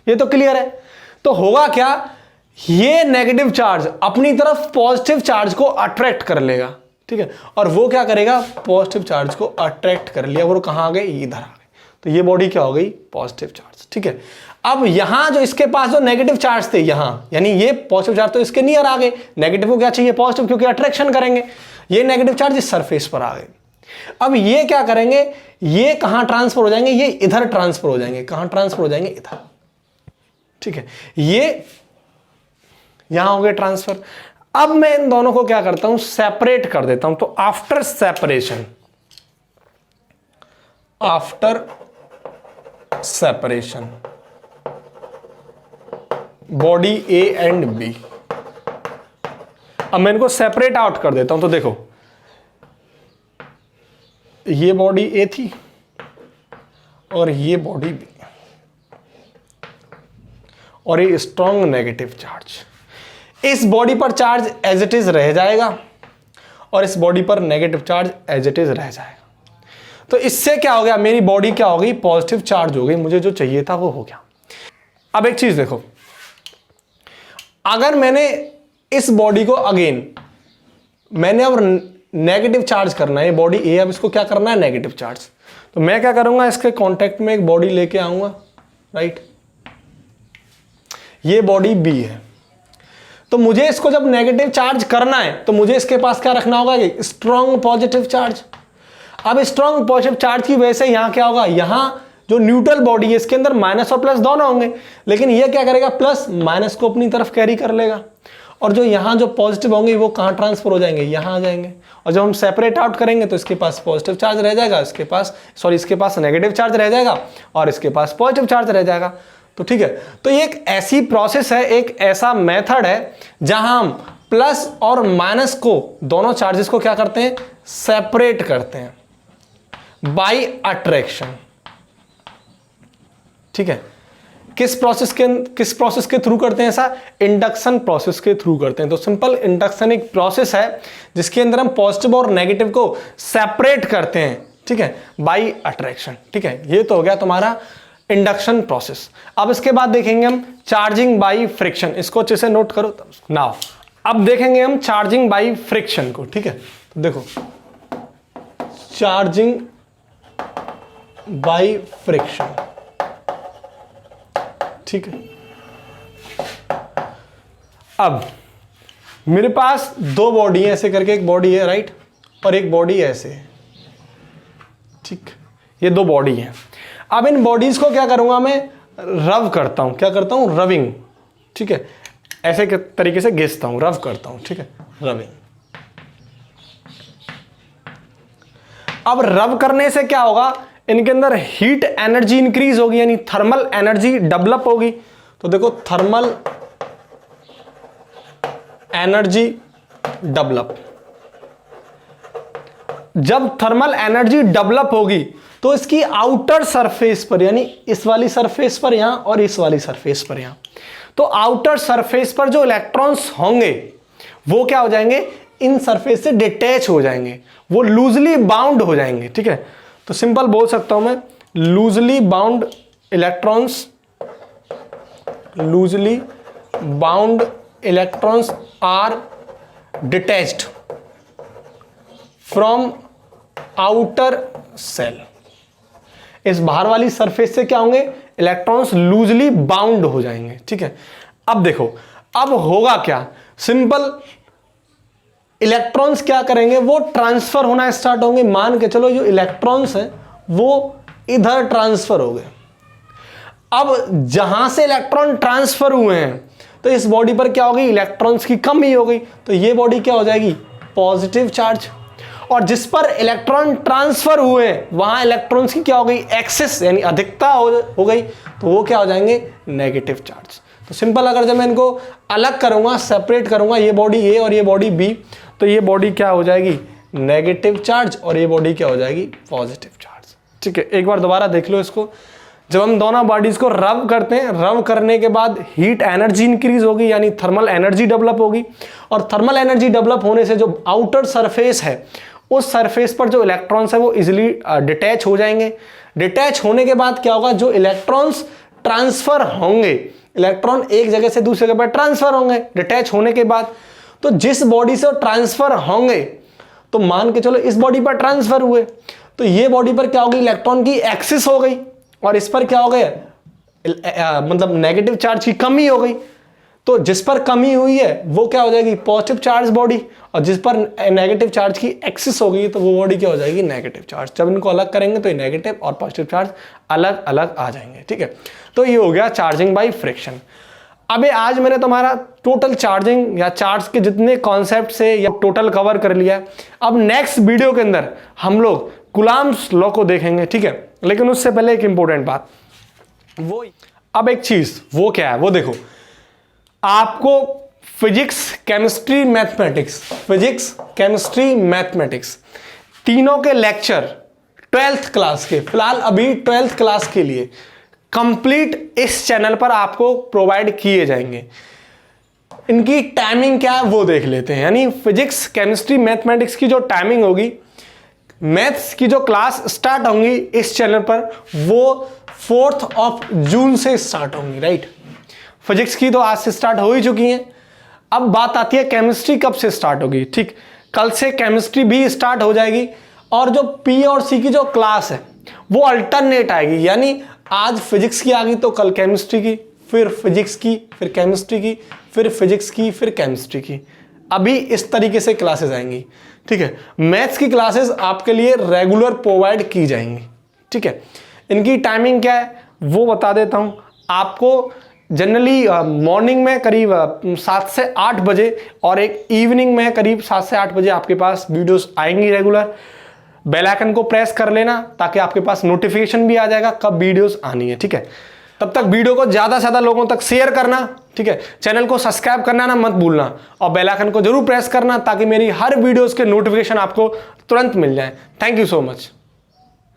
ये तो क्लियर है। तो होगा क्या? ये नेगेटिव चार्ज अपनी तरफ पॉजिटिव चार्ज को अट्रैक्ट कर लेगा। ठीक है, और वो क्या करेगा? पॉजिटिव चार्ज को अट्रैक्ट कर लिया, वो कहां आ गए? इधर आ गए। तो ये बॉडी क्या हो गई? Positive charge. ठीक है, अब यहां जो इसके पास जो नेगेटिव चार्ज थे यहां, यानी ये पॉजिटिव चार्ज तो इसके नियर आ गए, नेगेटिव को क्या चाहिए? पॉजिटिव, क्योंकि अट्रैक्शन करेंगे। ये नेगेटिव चार्ज इस सरफेस पर आ गए। अब ये क्या करेंगे? ये कहां ट्रांसफर हो जाएंगे? ये इधर ट्रांसफर हो जाएंगे। कहां ट्रांसफर हो जाएंगे? इधर। ठीक है, ये यहां हो गए ट्रांसफर। अब मैं इन दोनों को क्या करता हूं? सेपरेट कर देता हूं। तो after separation, body A and B, अब मैं इनको सेपरेट आउट कर देता हूं। तो देखो, ये बॉडी ए थी और ये बॉडी बी, और ये स्ट्रॉन्ग नेगेटिव चार्ज। इस बॉडी पर चार्ज एज इट इज रह जाएगा और इस बॉडी पर negative charge as it is रह जाएगा। तो इससे क्या हो गया? मेरी बॉडी क्या हो गई? पॉजिटिव चार्ज हो गई। मुझे जो चाहिए था वो हो गया। अब एक चीज देखो, अगर मैंने इस बॉडी को अगेन, मैंने अब नेगेटिव चार्ज करना है, ये बॉडी ए, अब इसको क्या करना है? Negative charge. तो मैं क्या करूंगा? इसके कांटेक्ट में एक बॉडी लेके आऊंगा, राइट? ये बॉडी बी है। तो मुझे इसको जब नेगेटिव चार्ज करना है तो मुझे इसके पास क्या रखना होगा? Strong positive charge. अब स्ट्रॉन्ग पॉजिटिव चार्ज की वजह से यहां क्या होगा? यहां जो न्यूट्रल बॉडी है इसके अंदर माइनस और प्लस दोनों होंगे, लेकिन ये क्या करेगा? प्लस माइनस को अपनी तरफ कैरी कर लेगा। और जो यहां जो पॉजिटिव होंगे वो कहां ट्रांसफर हो जाएंगे? यहां आ जाएंगे। और जब हम सेपरेट आउट करेंगे तो इसके पास पॉजिटिव चार्ज रह जाएगा, इसके पास नेगेटिव चार्ज रह जाएगा और इसके पास पॉजिटिव चार्ज रह जाएगा। तो ठीक है, तो ये एक ऐसी प्रोसेस है, एक ऐसा मेथड है जहां हम प्लस और माइनस को, दोनों चार्जेस को क्या करते हैं? सेपरेट करते हैं बाय अट्रैक्शन। ठीक है, किस प्रोसेस के थ्रू करते हैं ऐसा? इंडक्शन प्रोसेस के थ्रू करते हैं। तो सिंपल इंडक्शन एक प्रोसेस है जिसके अंदर हम पॉजिटिव और नेगेटिव को सेपरेट करते हैं। ठीक है, बाय अट्रैक्शन। ठीक है, ये तो हो गया तुम्हारा इंडक्शन प्रोसेस। अब इसके बाद देखेंगे हम चार्जिंग बाय फ्रिक्शन। इसको अच्छे से नोट करो नाउ। अब देखेंगे हम चार्जिंग बाय फ्रिक्शन को। ठीक है, तो देखो, चार्जिंग बाय फ्रिक्शन। ठीक है, अब मेरे पास दो बॉडी है, ऐसे करके एक बॉडी है, राइट, और एक बॉडी ऐसे है। ठीक, ये दो बॉडी है। अब इन बॉडीज को क्या करूंगा? मैं रब करता हूं। क्या करता हूं? रविंग। ठीक है, ऐसे के तरीके से घिसता हूं, रब करता हूं। ठीक है, रबिंग। अब रब करने से क्या होगा? इनके अंदर हीट एनर्जी इंक्रीज होगी, यानी थर्मल एनर्जी डेवलप होगी। तो देखो, थर्मल एनर्जी डेवलप। जब थर्मल एनर्जी डेवलप होगी तो इसकी आउटर सरफेस पर, यानी इस वाली सरफेस पर यहां और इस वाली सरफेस पर यहां, तो आउटर सरफेस पर जो इलेक्ट्रॉन्स होंगे वो क्या हो जाएंगे? इन सरफेस से डिटैच हो जाएंगे, वो लूजली बाउंड हो जाएंगे। ठीक है, तो सिंपल बोल सकता हूं मैं, loosely bound electrons are detached from outer shell. इस बाहर वाली सरफेस से क्या होंगे? इलेक्ट्रॉन्स लूजली बाउंड हो जाएंगे। ठीक है, अब देखो, अब होगा क्या? सिंपल, इलेक्ट्रॉन्स क्या करेंगे? वो ट्रांसफर होना स्टार्ट होंगे। मान के चलो जो इलेक्ट्रॉन्स हैं वो इधर ट्रांसफर हो गए। अब जहां से इलेक्ट्रॉन ट्रांसफर हुए हैं तो इस बॉडी पर क्या होगी? इलेक्ट्रॉन्स की कमी हो गई। तो ये बॉडी क्या हो जाएगी? Positive charge. और जिस पर इलेक्ट्रॉन ट्रांसफर हुए वहां इलेक्ट्रॉन्स की क्या हो गई? एक्सेस, यानी अधिकता हो गई। तो वो क्या हो जाएंगे? Negative charge. तो सिंपल अगर जब मैं इनको अलग करूंगा, सेपरेट करूंगा, ये बॉडी ए और ये बॉडी बी, तो ये बॉडी क्या हो जाएगी, नेगेटिव चार्ज, और ये बॉडी क्या हो जाएगी, पॉजिटिव चार्ज। ठीक है, एक बार दोबारा देख लो इसको। जब हम दोनों बॉडीज को रब करते हैं, रब करने के बाद हीट एनर्जी इंक्रीज होगी, यानी थर्मल एनर्जी डेवलप होगी, और थर्मल एनर्जी डेवलप होने से जो आउटर सरफेस है, उस सरफेस पर जो इलेक्ट्रॉन्स है वो इजिली डिटैच हो जाएंगे। डिटैच होने के बाद क्या होगा, जो इलेक्ट्रॉन्स ट्रांसफर होंगे, इलेक्ट्रॉन एक जगह से दूसरी जगह पर ट्रांसफर होंगे डिटैच होने के बाद। तो जिस बॉडी से ट्रांसफर होंगे, तो मान के चलो इस बॉडी पर ट्रांसफर हुए, तो ये बॉडी पर क्या होगी, इलेक्ट्रॉन की एक्सिस हो गई, और इस पर क्या हो गया, मतलब नेगेटिव चार्ज की कमी हो गई। तो जिस पर कमी हुई है वो क्या हो जाएगी, पॉजिटिव चार्ज बॉडी, और जिस पर नेगेटिव चार्ज की एक्सिस हो गई तो वो बॉडी क्या हो जाएगी, नेगेटिव चार्ज। जब इनको अलग करेंगे तो ये नेगेटिव और पॉजिटिव चार्ज अलग अलग आ जाएंगे। ठीक है, तो ये हो गया चार्जिंग बाय फ्रिक्शन। अबे आज मैंने तुम्हारा टोटल चार्जिंग या चार्ज के जितने कॉन्सेप्ट से या टोटल कवर कर लिया है। अब नेक्स्ट वीडियो के अंदर हम लोग कूलम्ब्स लॉ को देखेंगे। ठीक है, लेकिन उससे पहले एक इंपॉर्टेंट बात, वो अब एक चीज वो क्या है, वो देखो, आपको फिजिक्स, केमिस्ट्री, मैथमेटिक्स तीनों के लेक्चर 12th क्लास के, फिलहाल अभी 12th क्लास के लिए कंप्लीट इस चैनल पर आपको प्रोवाइड किए जाएंगे। इनकी टाइमिंग क्या है वो देख लेते हैं। यानी फिजिक्स, केमिस्ट्री, मैथमेटिक्स की जो टाइमिंग होगी, मैथ्स की जो क्लास स्टार्ट होंगी इस चैनल पर, वो 4 जून से स्टार्ट होंगी, राइट। फिजिक्स की तो आज से स्टार्ट हो ही चुकी हैं। अब बात आती है केमिस्ट्री कब से स्टार्ट होगी। ठीक, कल से केमिस्ट्री भी स्टार्ट हो जाएगी, और जो पी और सी की जो क्लास है वो अल्टरनेट आएगी। यानी आज फिजिक्स की आ गई तो कल केमिस्ट्री की, फिर फिजिक्स की, फिर केमिस्ट्री की, फिर फिजिक्स की, फिर केमिस्ट्री की। अभी इस तरीके से क्लासेस आएंगी। ठीक है, मैथ्स की क्लासेस आपके लिए रेगुलर प्रोवाइड की जाएंगी। ठीक है, इनकी टाइमिंग क्या है वो बता देता हूं आपको। जनरली मॉर्निंग में करीब 7 से 8 बजे, और एक इवनिंग में करीब 7 से 8 बजे आपके पास वीडियोस आएंगी रेगुलर। बेल आइकन को प्रेस कर लेना ताकि आपके पास नोटिफिकेशन भी आ जाएगा कब वीडियोस आनी है। ठीक है, तब तक वीडियो को ज़्यादा से ज़्यादा लोगों तक शेयर करना। ठीक है, चैनल को सब्सक्राइब करना ना मत भूलना, और बेल आइकन को जरूर प्रेस करना ताकि मेरी हर वीडियोस के नोटिफिकेशन आपको तुरंत मिल जाए। Thank you so much.